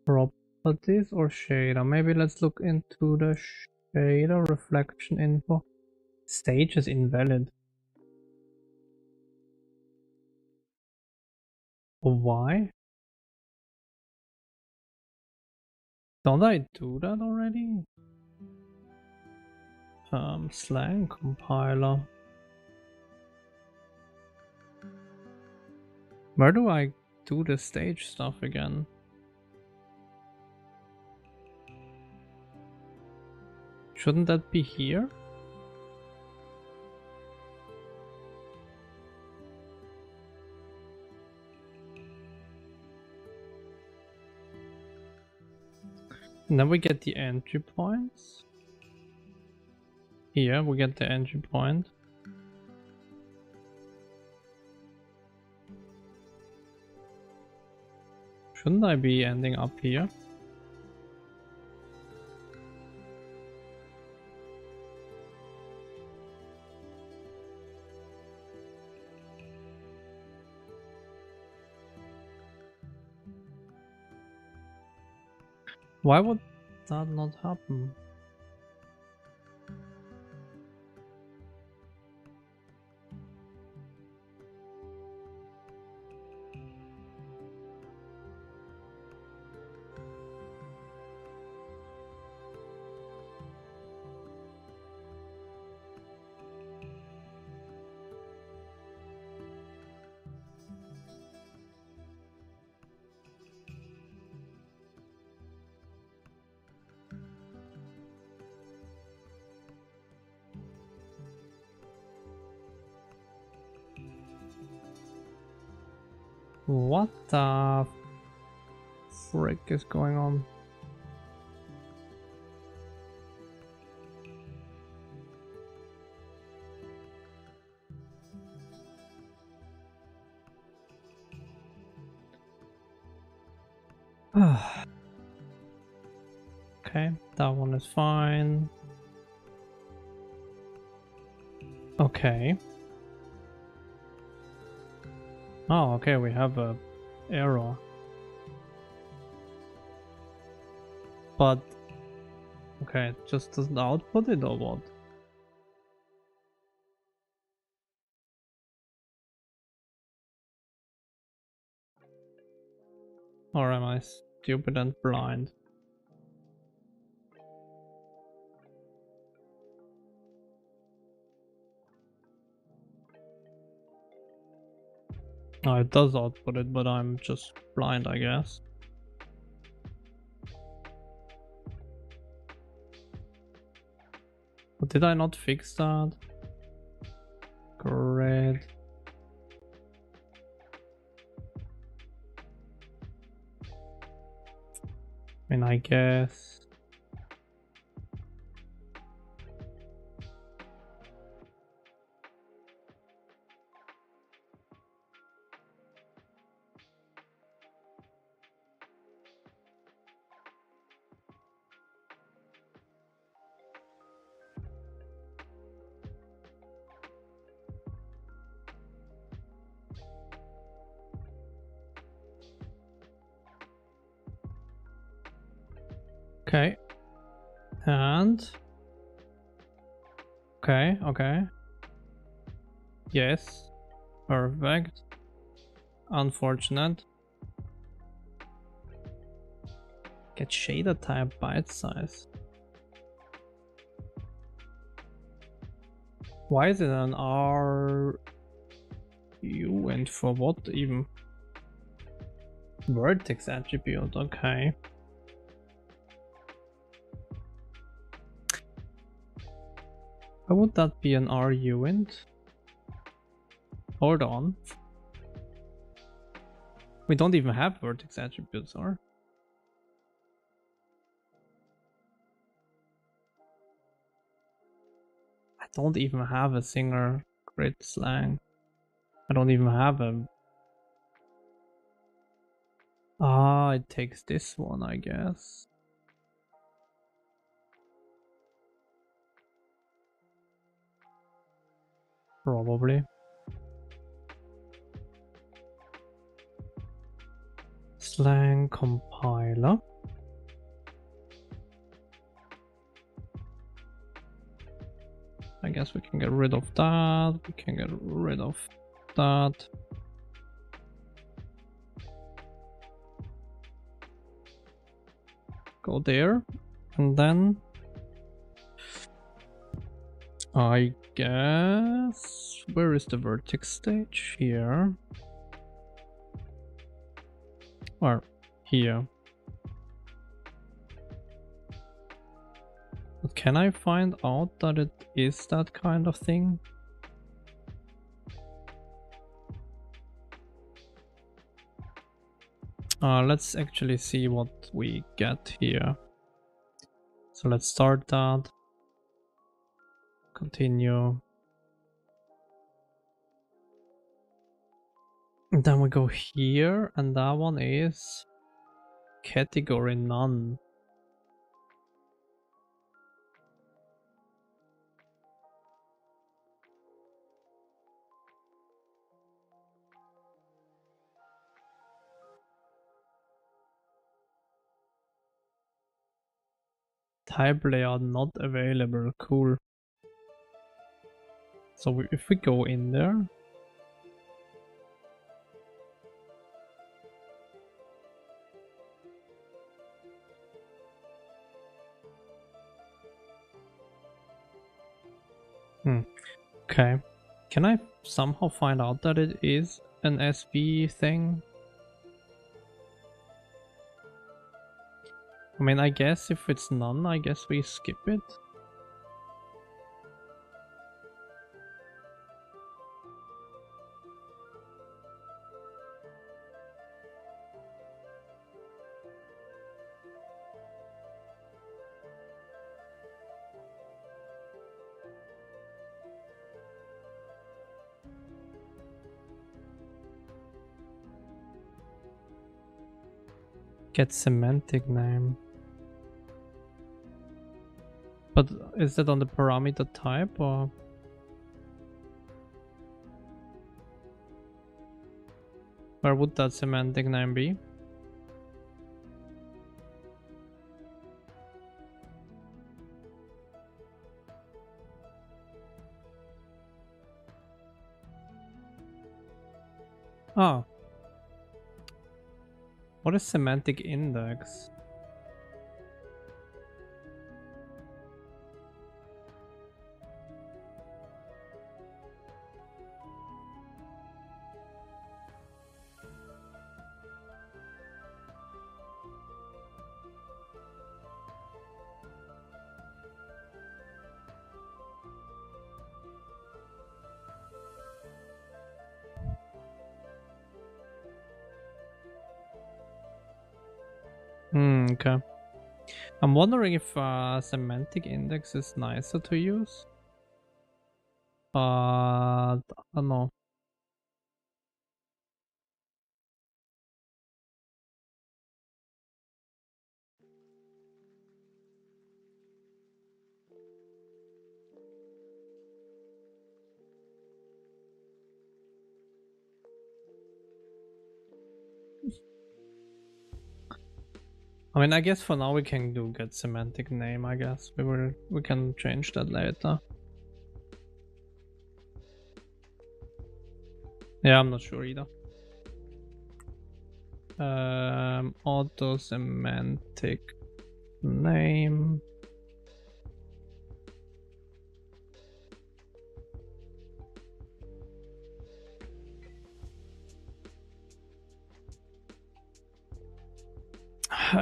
Properties or shader? Maybe let's look into the shader reflection info. Stage is invalid. Why? Don't I do that already? Slang compiler. Where do I do the stage stuff again? Shouldn't that be here? And then we get the entry points. Here we get the entry point. Shouldn't I be ending up here? Why would that not happen? What the frick is going on? Okay, that one is fine. Okay. Oh, okay, we have a error. But okay, it just doesn't output it or what? Or am I stupid and blind? Oh, it does output it, but I'm just blind, I guess. But did I not fix that? Great. I mean, I guess. Okay. And okay. Yes. Perfect. Unfortunate. Get shader type byte size. Why is it an RU and for what even? Vertex attribute, okay. Why would that be an RU int? Hold on. We don't even have vertex attributes, or? I don't even have a singer grid slang. I don't even have a... Ah, it takes this one, I guess. Probably. Slang compiler. I guess we can get rid of that. We can get rid of that. Go there. And then I guess... Where is the vertex stage? Here. Or here. But can I find out that it is that kind of thing? Let's actually see what we get here. So let's start that. Continue. And then we go here, and that one is category none. type layout not available. Cool. So if we go in there, okay. Can I somehow find out that it is an SV thing? I mean, I guess if it's none, I guess we skip it. Get semantic name. But is that on the parameter type or? Where would that semantic name be? Oh. What is semantic index? Okay. I'm wondering if semantic index is nicer to use. I don't know. I mean, I guess for now we can do get semantic name. I guess we can change that later. Yeah, I'm not sure either. Auto semantic name.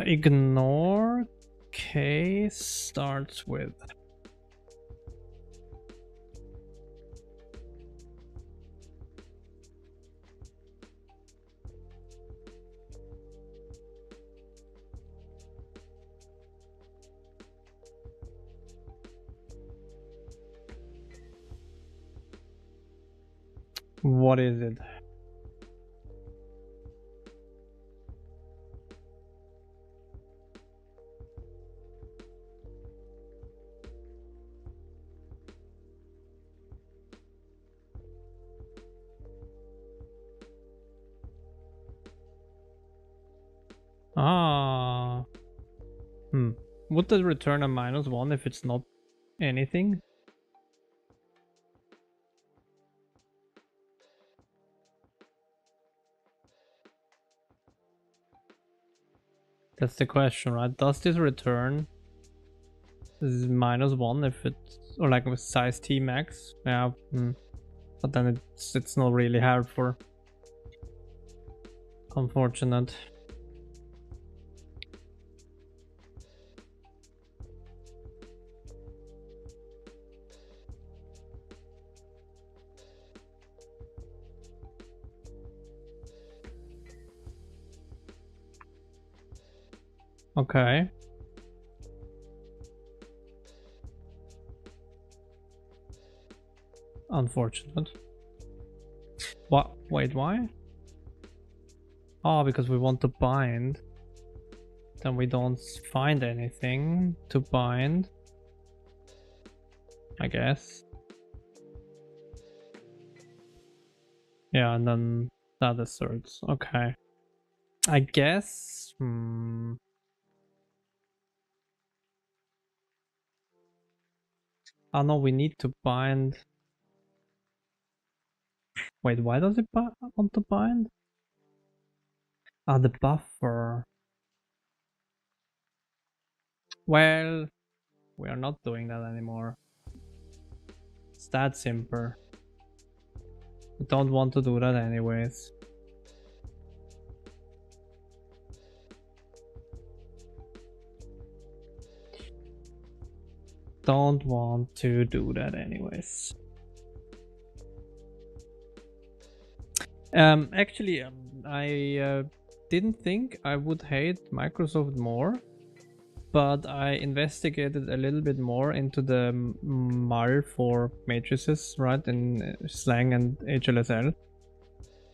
Ignore case starts with. What is it? Ah. Would that return a -1 if it's not anything? That's the question, right? Does this return -1 if it's, or like with size T max? Yeah. But then it's not really helpful. Unfortunate. Okay. Unfortunate. What? Wait, why? Oh, because we want to bind. Then we don't find anything to bind. I guess. Yeah, and then that asserts. Okay. I guess. Oh no, we need to bind. Wait, why does it want to bind? Ah, the buffer. Well, we are not doing that anymore. It's that simple. We don't want to do that anyways. Don't want to do that anyways. Actually, I didn't think I would hate Microsoft more, but I investigated a little bit more into the mal for matrices, right, in slang and HLSL.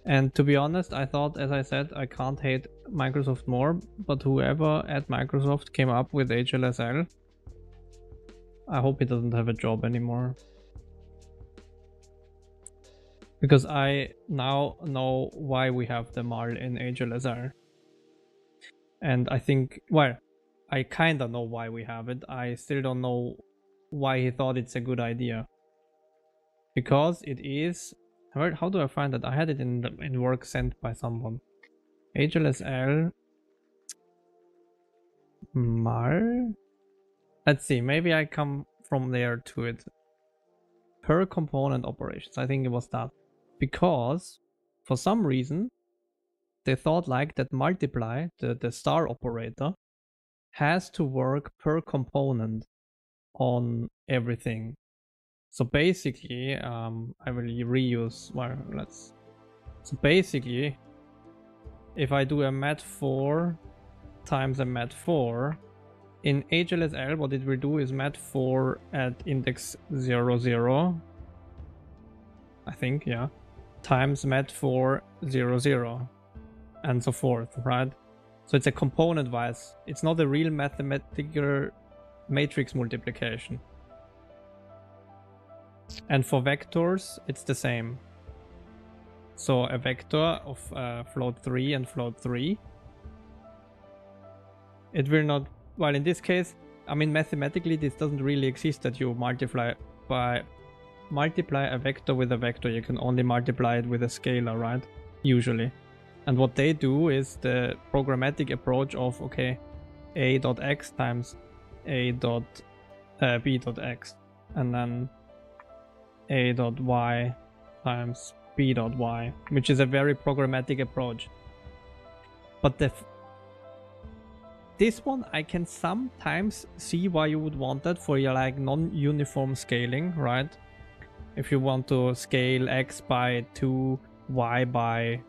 And to be honest, I thought, as I said, I can't hate Microsoft more, but whoever at Microsoft came up with HLSL, I hope he doesn't have a job anymore. Because I now know why we have the mal in HLSL. And I think, well, I kinda know why we have it. I still don't know why he thought it's a good idea. Because it is... How do I find that? I had it in work sent by someone. HLSL... mal? Let's see, maybe I come from there to it. Per component operations, I think it was that. Because, for some reason, they thought like that multiply, the star operator, has to work per component on everything. So basically, I will reuse, well, so basically, if I do a mat4 times a mat4, in HLSL, what it will do is mat4 at index 00, I think, yeah, times mat4 00, and so forth, right? So it's a component wise. It's not a real mathematical matrix multiplication. And for vectors, it's the same. So a vector of float 3 and float 3, it will not, well, in this case, I mean, mathematically, this doesn't really exist that you multiply a vector with a vector. You can only multiply it with a scalar, right? Usually. And what they do is the programmatic approach of, okay, a.x times b.x, and then a.y times b.y, which is a very programmatic approach. But this one, I can sometimes see why you would want that for your like non-uniform scaling, right? If you want to scale x by 2, y by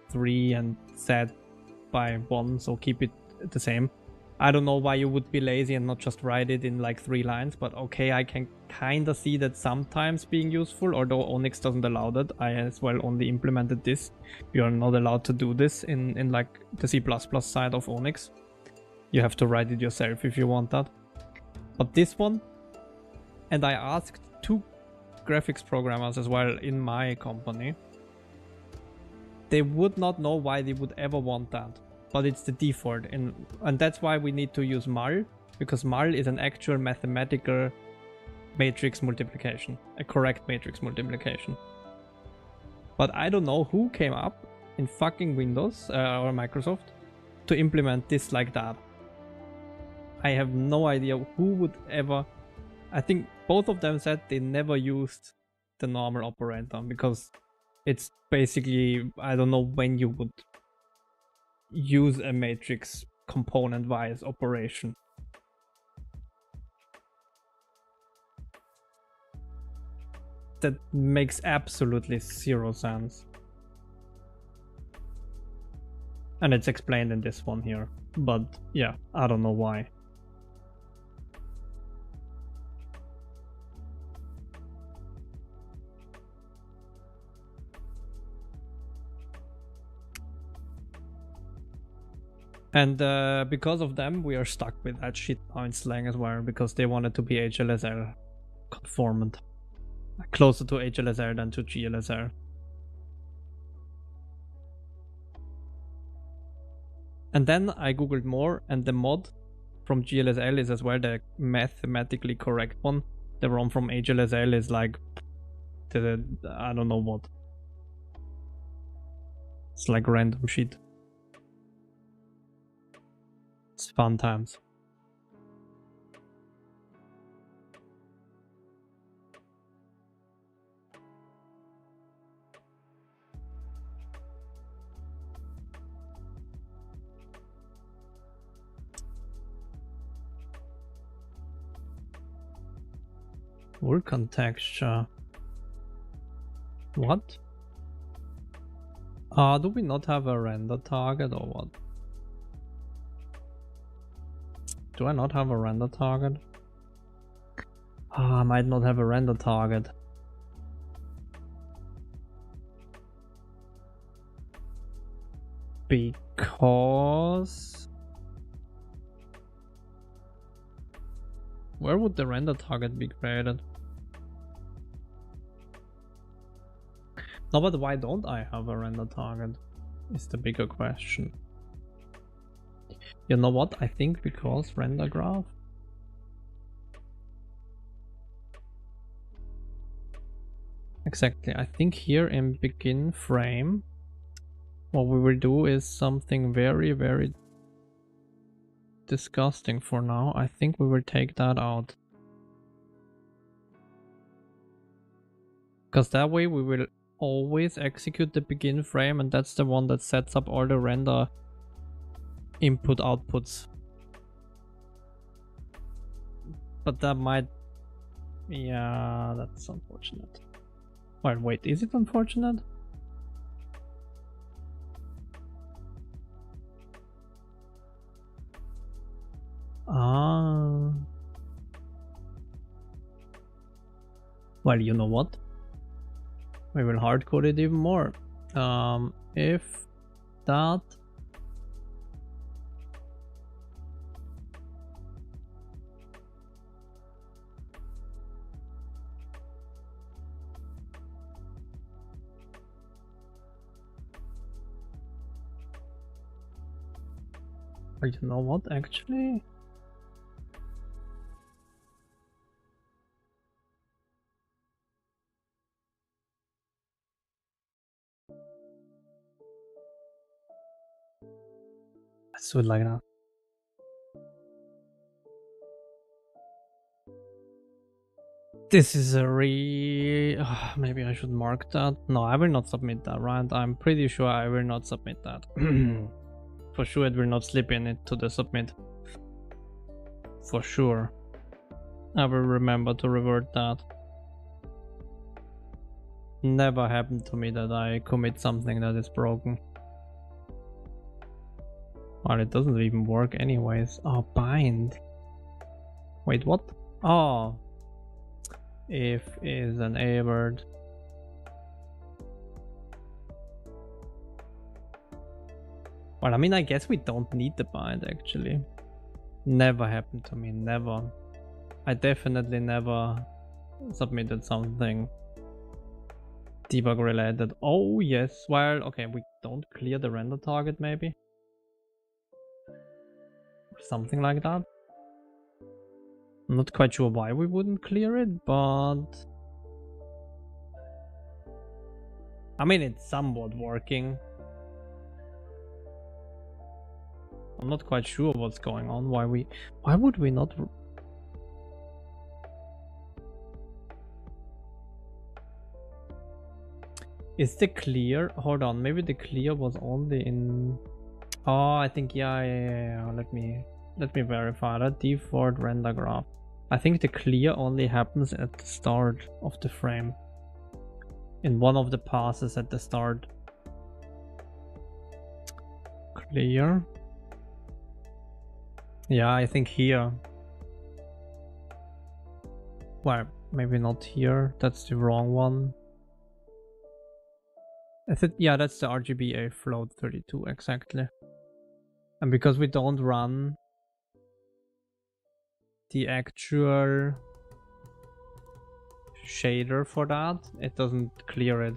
3, and z by 1, so keep it the same. I don't know why you would be lazy and not just write it in like 3 lines, but okay, I can kinda see that sometimes being useful, although Onyx doesn't allow that. I as well only implemented this. You are not allowed to do this in like the C++ side of Onyx. You have to write it yourself if you want that. But this one, and I asked 2 graphics programmers as well in my company, they would not know why they would ever want that. But it's the default, and that's why we need to use mal, because mal is an actual mathematical matrix multiplication, a correct matrix multiplication. But I don't know who came up in fucking Windows or Microsoft to implement this like that. I have no idea who would ever... I think both of them said they never used the normal operator, because it's basically, I don't know when you would use a matrix component-wise operation. That makes absolutely 0 sense. And it's explained in this one here. But yeah, I don't know why. And because of them, we are stuck with that shit now in slang as well, because they wanted to be HLSL conformant. Closer to HLSL than to GLSL. And then I googled more, and the mod from GLSL is as well the mathematically correct one. The ROM from glsl is like I don't know what. It's like random shit. It's fun times. Vulkan texture. What? Do we not have a render target or what? Do I not have a render target? I might not have a render target. Because... where would the render target be created? No, but why don't I have a render target? Is the bigger question. You know what? I think because render graph. Exactly. I think here in begin frame, what we will do is something very, very disgusting for now. I think we will take that out. Because that way we will always execute the begin frame, and that's the one that sets up all the render input outputs. But that might... yeah, that's unfortunate. Well, wait, is it unfortunate? Well, you know what? We will hardcode it even more. If that... you know what, actually? Let's do it like that. This is a maybe I should mark that. No, I will not submit that, right? I'm pretty sure I will not submit that. For sure it will not slip in it to the submit. For sure. I will remember to revert that. Never happened to me that I commit something that is broken. Well, it doesn't even work anyways. Oh, bind. Wait, what? Oh. If is enabled. Well, I mean, I guess we don't need the bind actually. Never happened to me, never. I definitely never submitted something debug related. Oh yes, well, okay, we don't clear the render target maybe. Something like that. I'm not quite sure why we wouldn't clear it, but... I mean, it's somewhat working. I'm not quite sure what's going on, why would we not... Is the clear... hold on, maybe the clear was only in... oh, I think, yeah. Let me verify that. Default render graph. I think the clear only happens at the start of the frame. In one of the passes at the start. Clear. Yeah, I think here. Well, maybe not here. That's the wrong one. Yeah, that's the RGBA float 32 exactly. And because we don't run the actual shader for that, it doesn't clear it.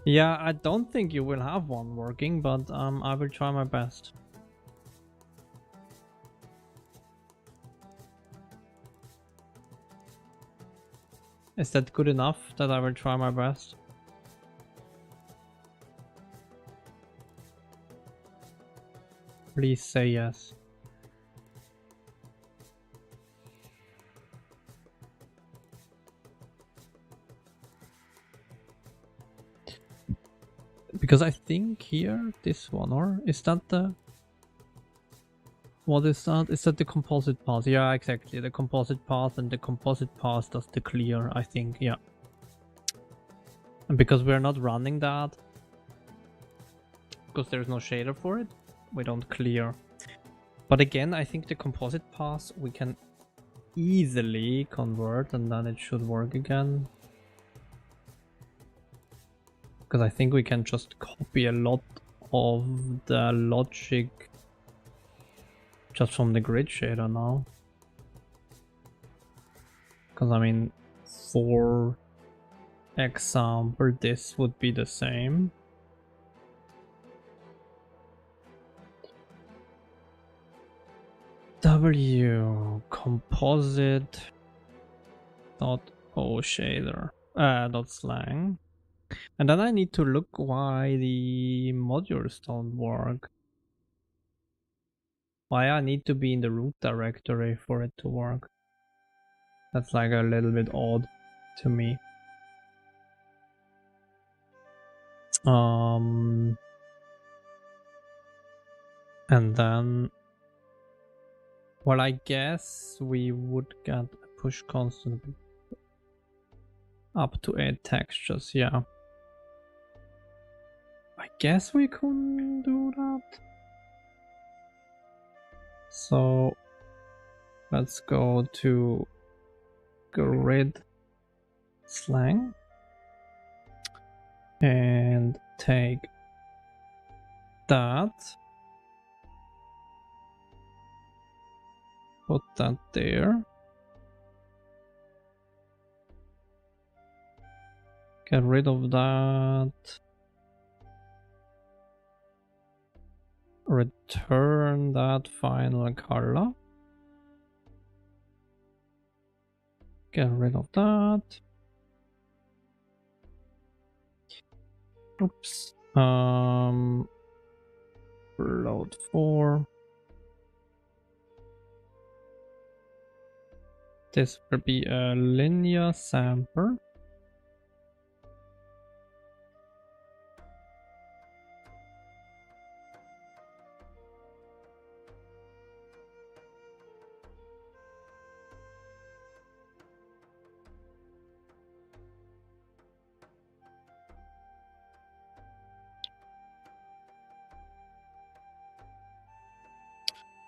Yeah, I don't think you will have one working, but I will try my best. Is that good enough that I will try my best? Please say yes. Because I think here, this one, or is that the... What is that? Is that the composite path? Yeah, exactly. The composite path, and the composite path does the clear, I think, yeah. And because we're not running that, because there's no shader for it, we don't clear. But again, I think the composite path we can easily convert, and then it should work again. Because I think we can just copy a lot of the logic just from the grid shader now. Because I mean, for example, this would be the same. W composite dot o shader dot slang. And then I need to look why the modules don't work. Why I need to be in the root directory for it to work. That's like a little bit odd to me. And then, well, I guess we would get a push constant up to 8 textures, yeah. I guess we couldn't do that. So let's go to grid slang and take that, put that there, get rid of that, return that final color, get rid of that. Oops. Load 4. This will be a linear sampler.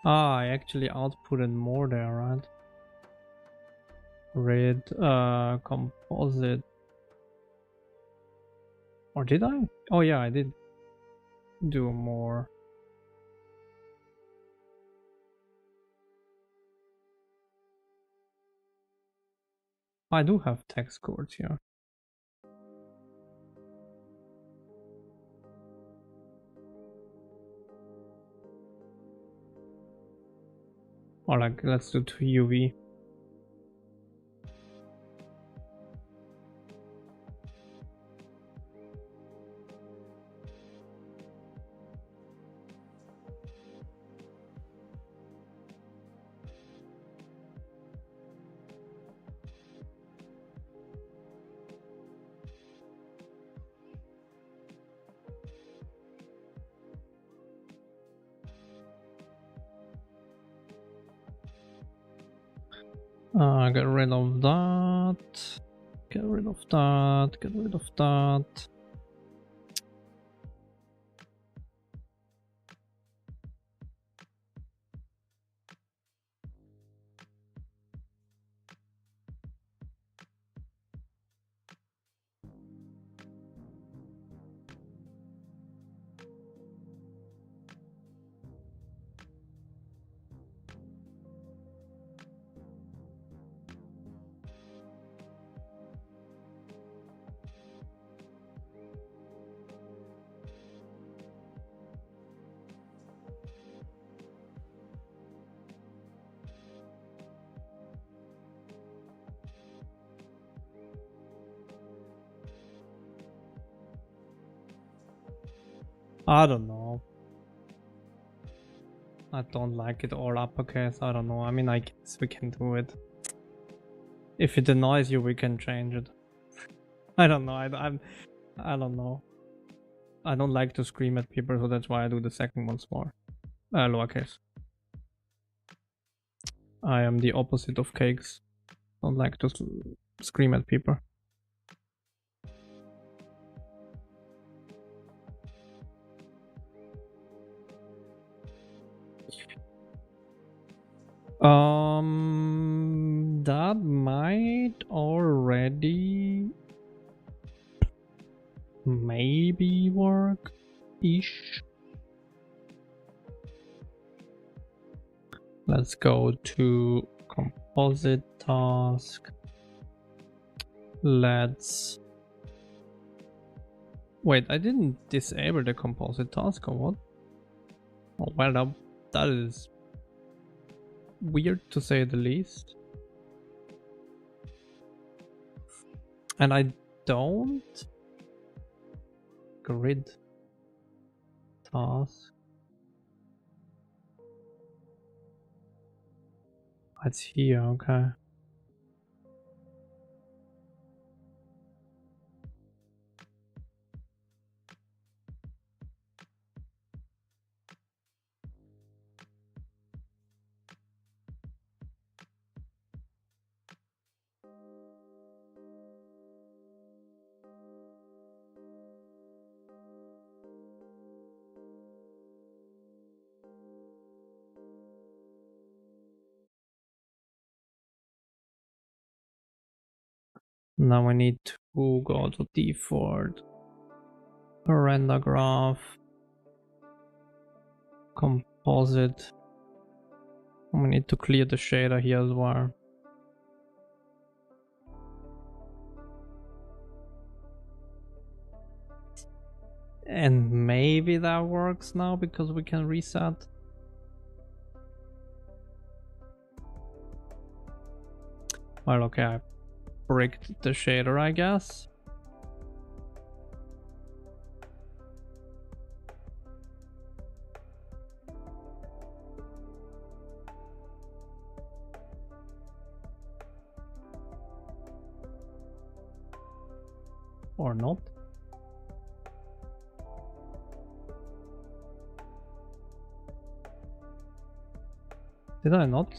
I actually outputted more there, right? Red composite. Or did I? Oh yeah, I did do more. I do have text codes here. Or like, let's do 2 UV. Get rid of that. Get rid of that. Get rid of that. I don't know. I don't like it all uppercase. I don't know. I mean, I guess we can do it. If it annoys you, we can change it. I don't know. I don't know. I don't like to scream at people, so that's why I do the second one small. Lowercase. I am the opposite of cakes. Don't like to scream at people. That might already maybe work-ish. Let's go to composite task. Let's wait, I didn't disable the composite task or what? Oh well, that is weird to say the least. And I don't grid task. It's here, okay. Now I need to go to default, render graph, composite. We need to clear the shader here as well. And maybe that works now because we can reset. Well, okay, I bricked the shader, I guess. Or not. Did I not?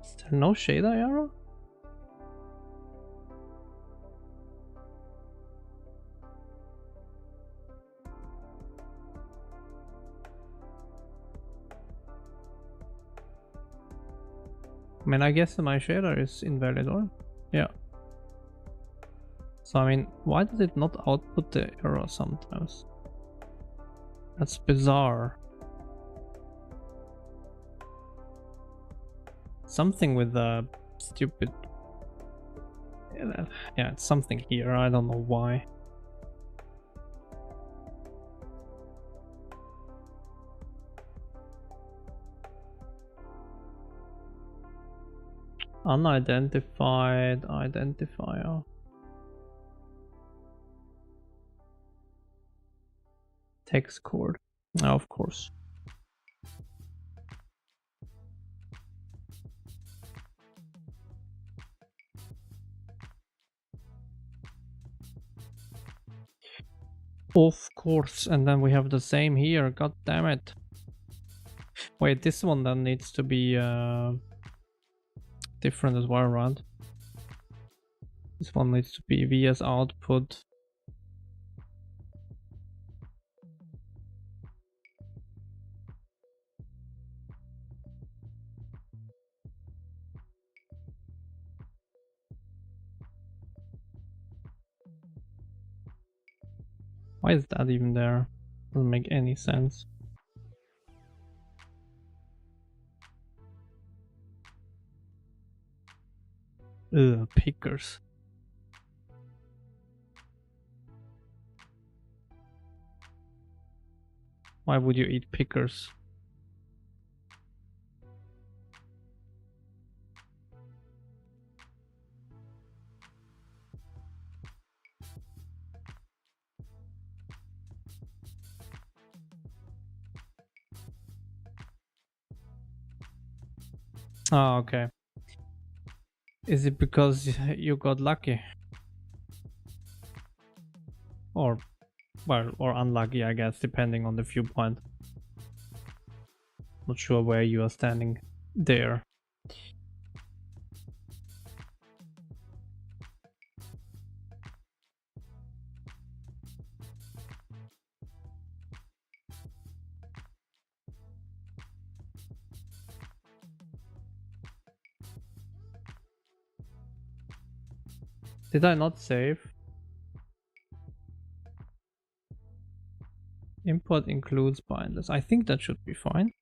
Is there no shader error? I mean, I guess my shader is invalid, or? Yeah. So, I mean, why does it not output the error sometimes? That's bizarre. Something with the stupid... Yeah, it's something here, I don't know why. Unidentified identifier. Text chord. Oh, of course. Of course, and then we have the same here. God damn it. Wait, this one then needs to be different as well, right? This one needs to be vs output. Why is that even there? Doesn't make any sense. Ugh, pickers. Why would you eat pickers? Ah, okay. Is it because you got lucky? Or, well, or unlucky, I guess, depending on the viewpoint. Not sure where you are standing there. Did I not save? Import includes binders. I think that should be fine.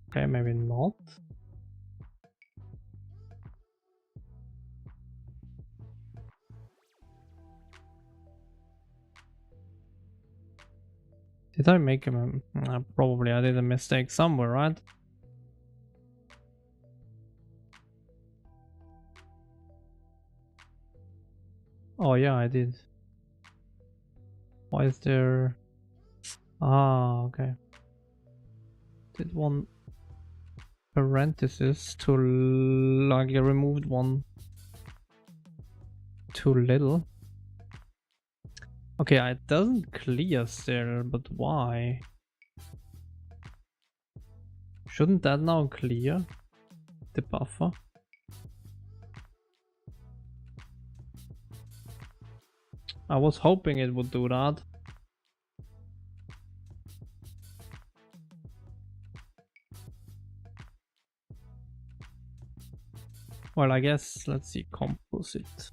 Okay, maybe not. Did I make a... probably I did a mistake somewhere, right? Oh yeah, I did. Why is there... Ah, okay. Did one parenthesis too... like I removed one too little. Okay, it doesn't clear still, but why? Shouldn't that now clear the buffer? I was hoping it would do that. Well, I guess, let's see, composite.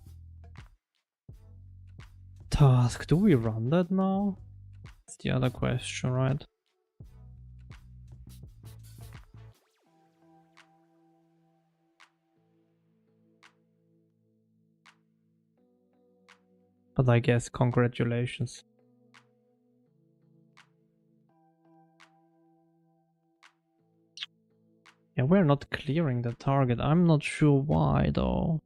Task, do we run that now? That's the other question, right? But I guess congratulations. Yeah, we're not clearing the target. I'm not sure why though.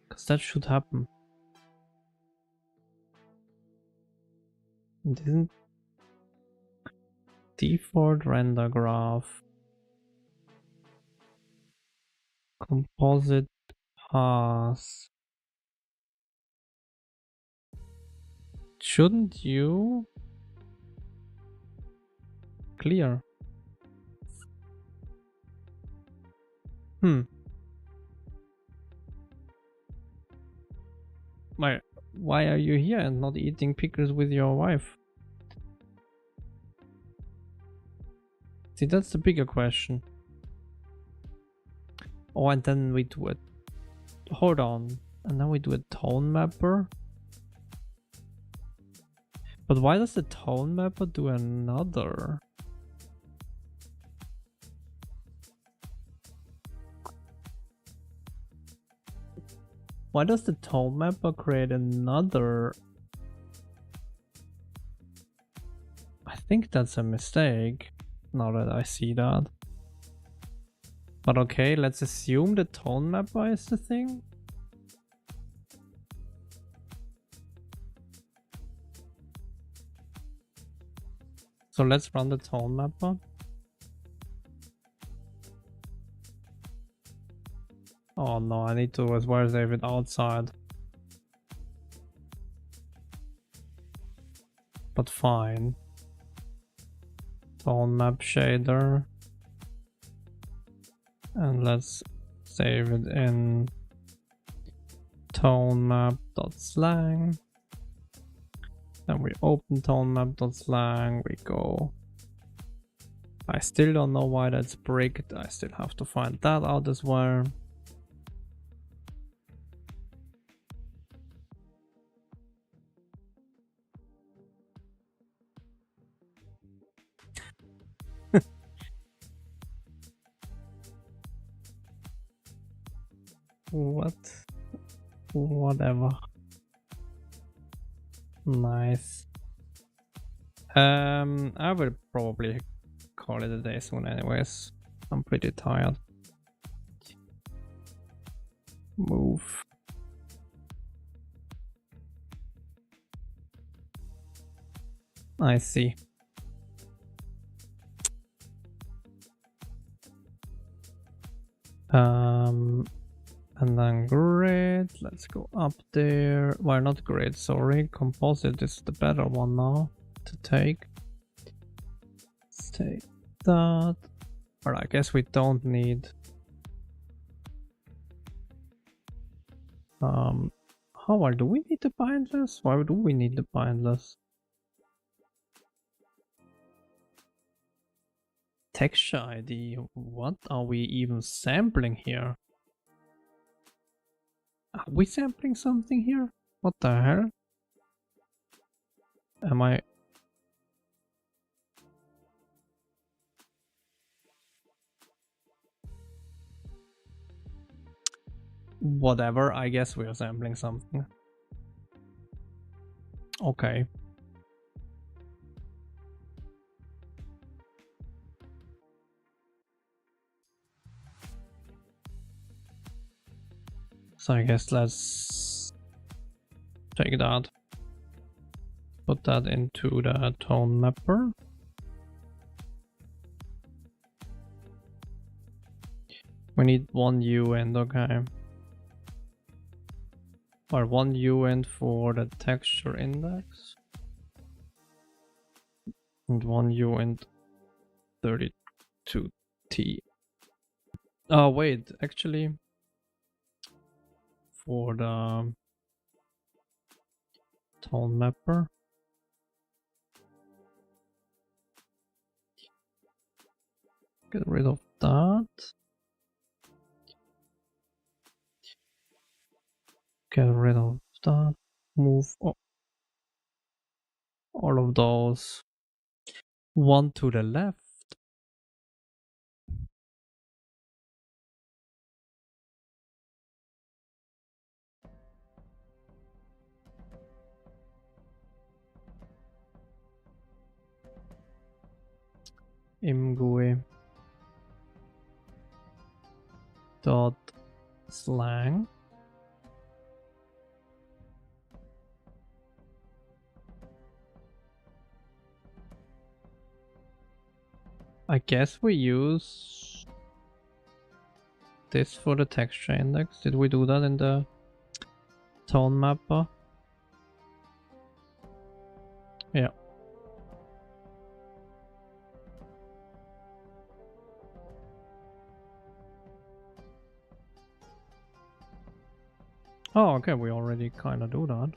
Because that should happen. Didn't default render graph composite pass. Shouldn't you clear? Why are you here and not eating pickles with your wife? See, that's the bigger question. Oh, and then we do it. Hold on. And then we do a tone mapper. But why does the tone mapper do another? Why does the tone mapper create another? I think that's a mistake, now that I see that. But okay, let's assume the tone mapper is the thing. So let's run the tone mapper. Oh no, I need to as well save it outside. But fine. Tone map shader. And let's save it in tone map.slang. Then we open tone map.slang, we go. I still don't know why that's bricked. I still have to find that out as well. What? Whatever. Nice. I will probably call it a day soon anyways. I'm pretty tired. Move. I see. And then grid, let's go up there. Well, not grid, sorry. Composite is the better one now to take. Let's take that. But I guess we don't need how well do we need the bindless? Why do we need the bindless? Texture ID, what are we even sampling here? Are we sampling something here? What the hell? Am I... Whatever, I guess we are sampling something. Okay. So I guess let's take that. Put that into the tone mapper. We need one uint, okay. Or one uint for the texture index. And one uint 32t. Oh wait, actually for the tone mapper. Get rid of that. Get rid of that. Move all of those. One to the left. Imgui dot slang. I guess we use this for the texture index. Did we do that in the tone mapper? Yeah. Oh, okay, we already kind of do that.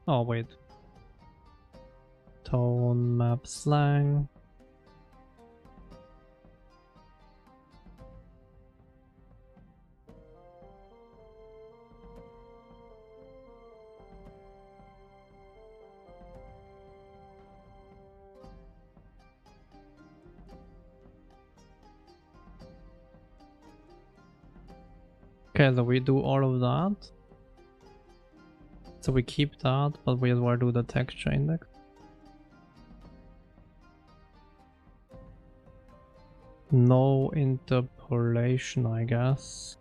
Oh, wait. Tone map slang. Okay, so we do all of that. So we keep that, but we as well do the texture index. No interpolation, I guess.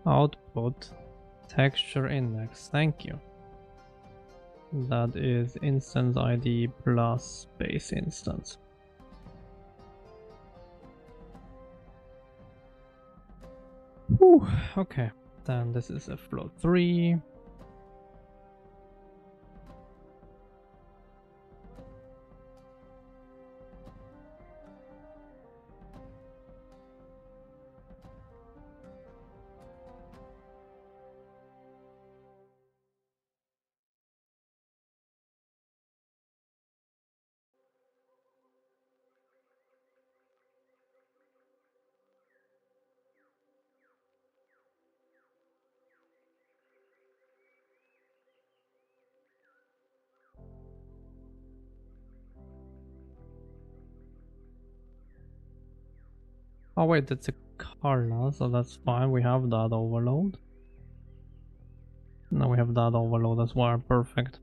Output texture index, thank you. That is instance ID plus base instance. Whew, okay, then this is a float 3. Oh wait, it's a Carla, so that's fine. We have that overload. Now we have that overload as well. Perfect.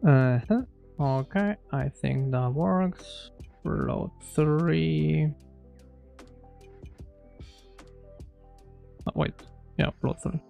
Uh-huh. Okay, I think that works. Float 3. Oh, wait. Yeah, float 3.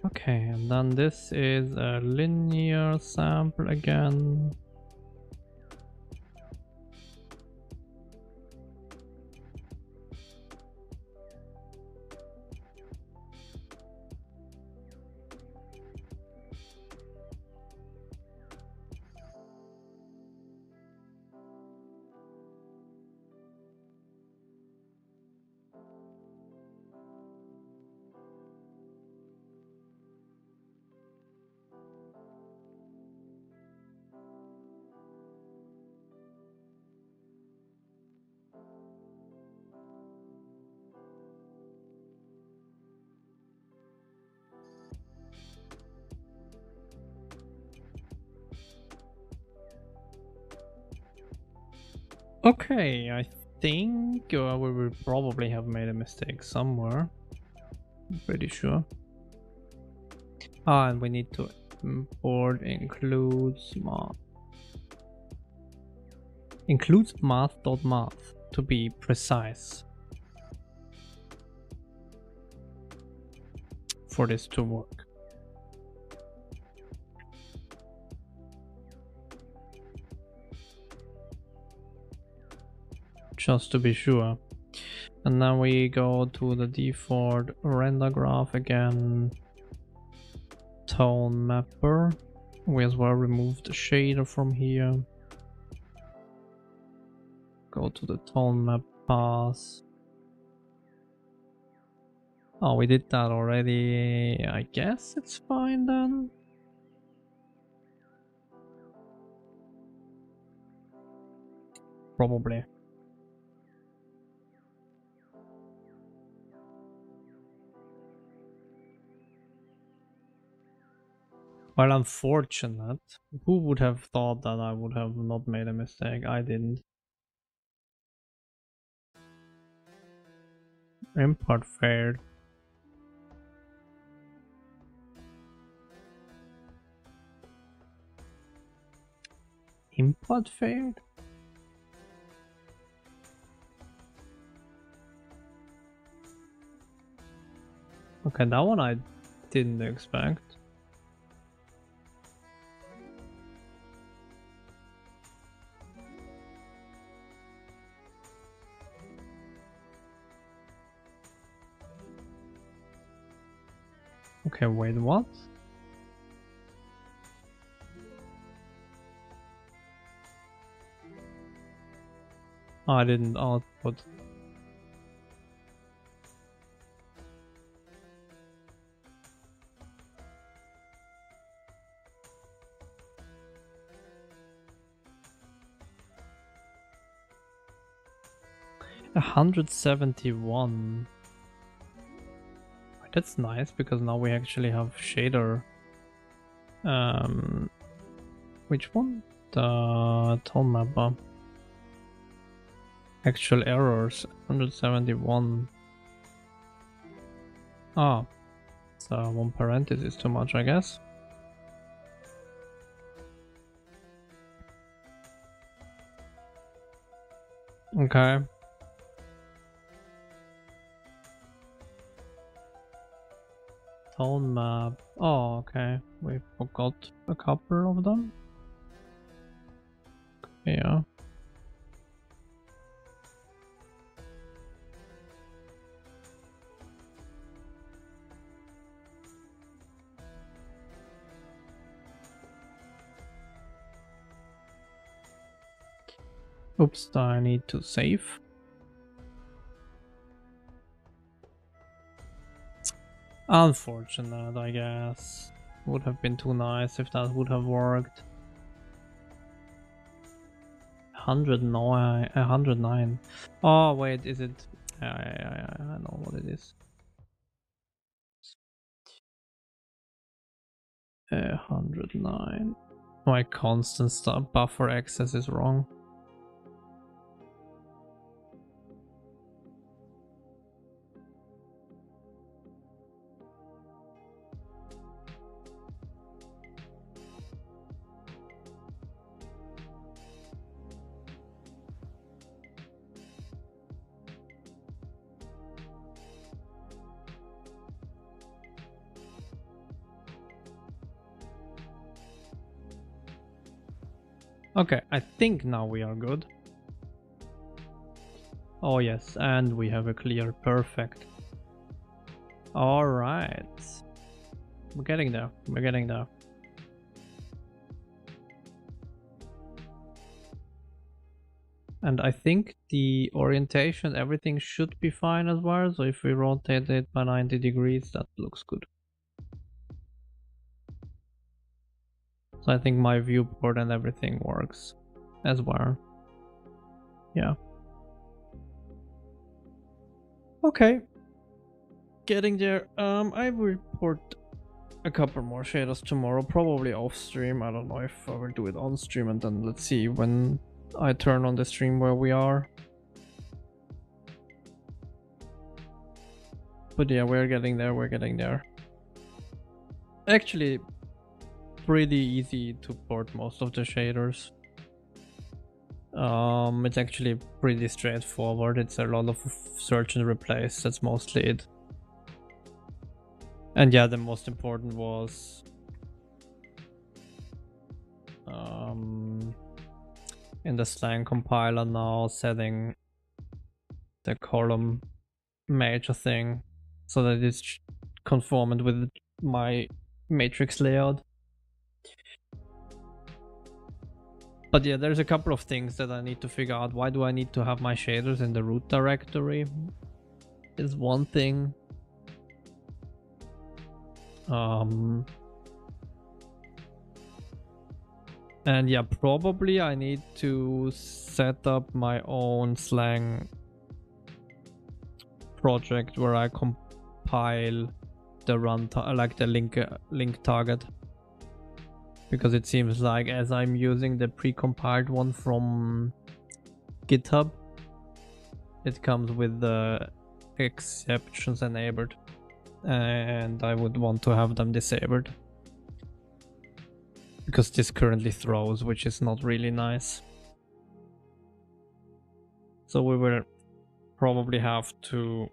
Okay, and then this is a linear sample again. Okay, I think we will probably have made a mistake somewhere. I'm pretty sure. Ah, and we need to import includes math. Includes math.math to be precise for this to work. Just to be sure. And then we go to the default render graph again. Tone mapper. We as well remove the shader from here. Go to the tone map path. Oh, we did that already. I guess it's fine then. Probably. Well, unfortunate. Who would have thought that I would have not made a mistake? I didn't. Import failed. Import failed? Okay, that one I didn't expect. Okay, wait, what? I didn't output. $171. That's nice because now we actually have shader. Which one? The tone mapper. Actual errors 171. Ah, so one parenthesis too much, I guess. Okay. Tone map. Oh, okay. We forgot a couple of them. Yeah. Oops, I need to save. Unfortunate, I guess. Would have been too nice if that would have worked. 109. 109. Oh, wait, is it? I know what it is. 109. My constant buffer access is wrong. Okay, I think now we are good. Oh yes, and we have a clear perfect. Alright. We're getting there. We're getting there. And I think the orientation, everything should be fine as well. So if we rotate it by 90 degrees, that looks good. So I think my viewport and everything works as well. Yeah. Okay. Getting there. I will report a couple more shaders tomorrow, probably off stream. I don't know if I will do it on stream, and then let's see when I turn on the stream where we are. But yeah, we're getting there, we're getting there. Actually, pretty easy to port most of the shaders. It's actually pretty straightforward. It's a lot of search and replace, that's mostly it. And yeah, the most important was in the slang compiler now setting the column major thing so that it's conformed with my matrix layout. But yeah, there's a couple of things that I need to figure out. Why do I need to have my shaders in the root directory? Is one thing. And yeah, probably I need to set up my own slang project where I compile the like the link target, because it seems like as I'm using the pre-compiled one from GitHub, it comes with the exceptions enabled, and I would want to have them disabled because this currently throws, which is not really nice. So we will probably have to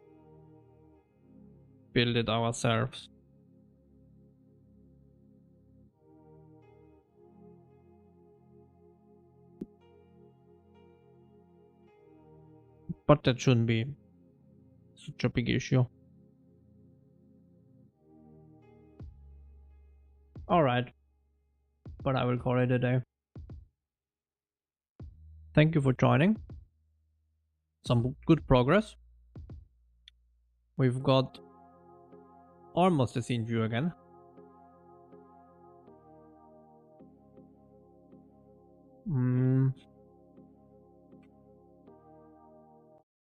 build it ourselves. But that shouldn't be such a big issue. Alright, but I will call it a day. Thank you for joining. some good progress. We've got almost the scene view again.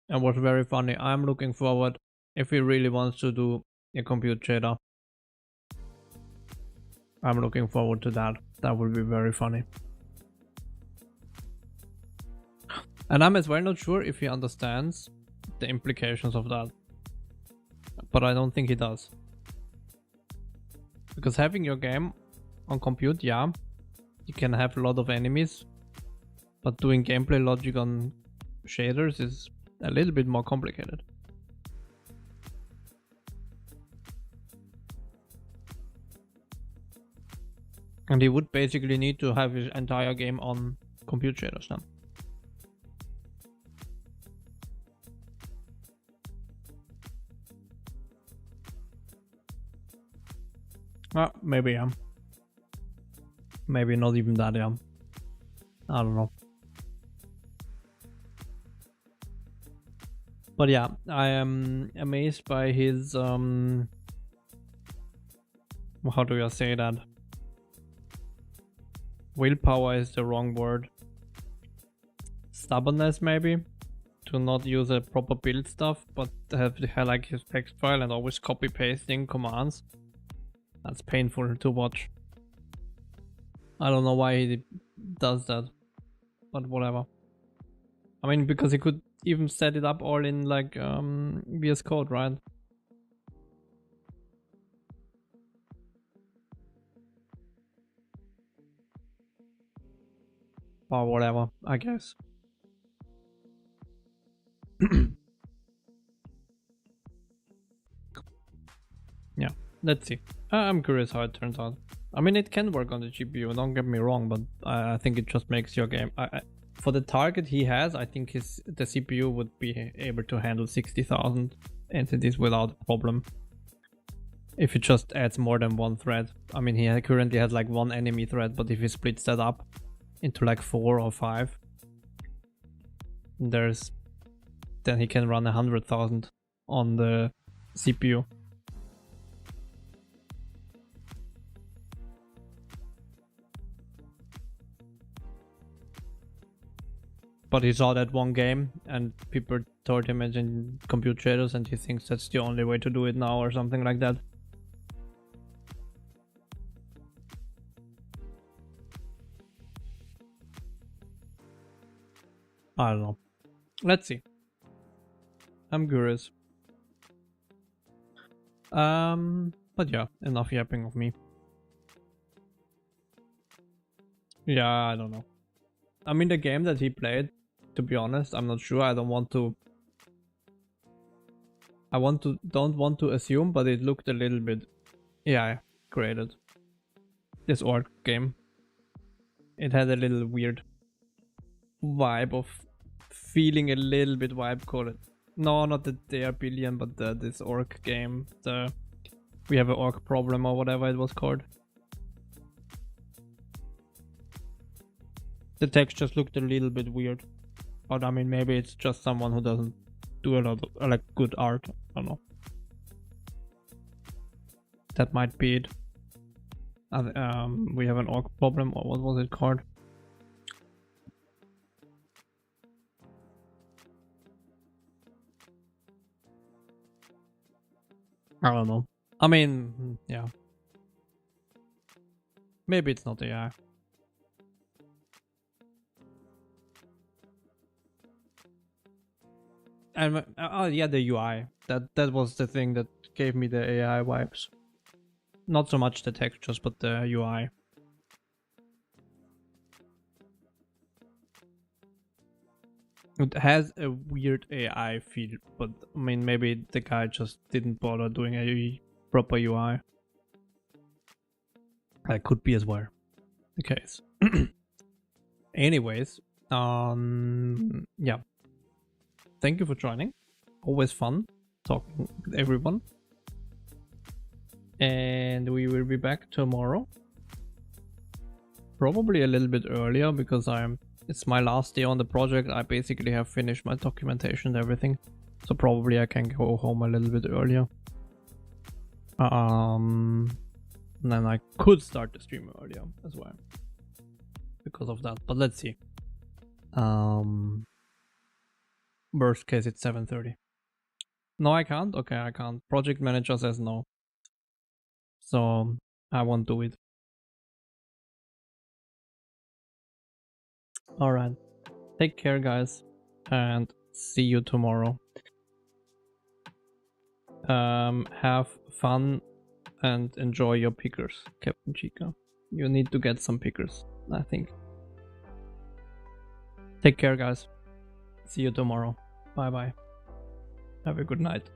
It was very funny. I'm looking forward, if he really wants to do a compute shader, I'm looking forward to that. That will be very funny. And I'm as well not sure if he understands the implications of that. But I don't think he does. Because having your game on compute, yeah, you can have a lot of enemies. But doing gameplay logic on shaders is a little bit more complicated. And he would basically need to have his entire game on compute shaders now. Maybe, yeah. Maybe not even that, yeah. I don't know. But yeah, I am amazed by his, how do I say that? Willpower is the wrong word. Stubbornness, maybe? To not use a proper build stuff, but have like his text file and always copy pasting commands. That's painful to watch. I don't know why he does that, but whatever. I mean, because he could even set it up all in like VS Code, right? Or whatever, I guess. Yeah, let's see. I'm curious how it turns out. I mean, it can work on the GPU, don't get me wrong, but I think it just makes your game... for the target he has, I think the CPU would be able to handle 60,000 entities without a problem. If it just adds more than one thread. I mean, he currently has like one enemy thread, but if he splits that up into like 4 or 5, then he can run 100,000 on the CPU. But he saw that one game and people told him it's in compute shaders and he thinks that's the only way to do it now or something like that. I don't know. Let's see. I'm curious. But yeah, enough yapping of me. Yeah, I don't know. I mean, the game that he played, to be honest, I'm not sure. I don't want to don't want to assume, but it looked a little bit AI created. This orc game. It had a little weird vibe of feeling a little bit vibe, call it. No, not the Dare Billion, but this orc game. We have an orc problem or whatever it was called. The text just looked a little bit weird. But I mean, maybe it's just someone who doesn't do a lot of like good art. I don't know. That might be it. We have an orc problem, or what was it called? I don't know. I mean, yeah. Maybe it's not AI. And yeah, the UI. That was the thing that gave me the AI vibes. Not so much the textures, but the UI. It has a weird AI feel, but I mean, maybe the guy just didn't bother doing a proper UI. That could be as well the case. Anyways, yeah. Thank you for joining. Always fun talking with everyone. And we will be back tomorrow. Probably a little bit earlier because I'm It's my last day on the project. I basically have finished my documentation and everything. So probably I can go home a little bit earlier. And then I could start the stream earlier as well. Because of that. But let's see. Worst case it's 7:30. No, I can't? Okay, I can't. Project manager says no. So I won't do it. Alright. Take care, guys. And see you tomorrow. Have fun and enjoy your pickers, Captain Chica. You need to get some pickers, I think. Take care, guys. See you tomorrow. Bye bye. Have a good night.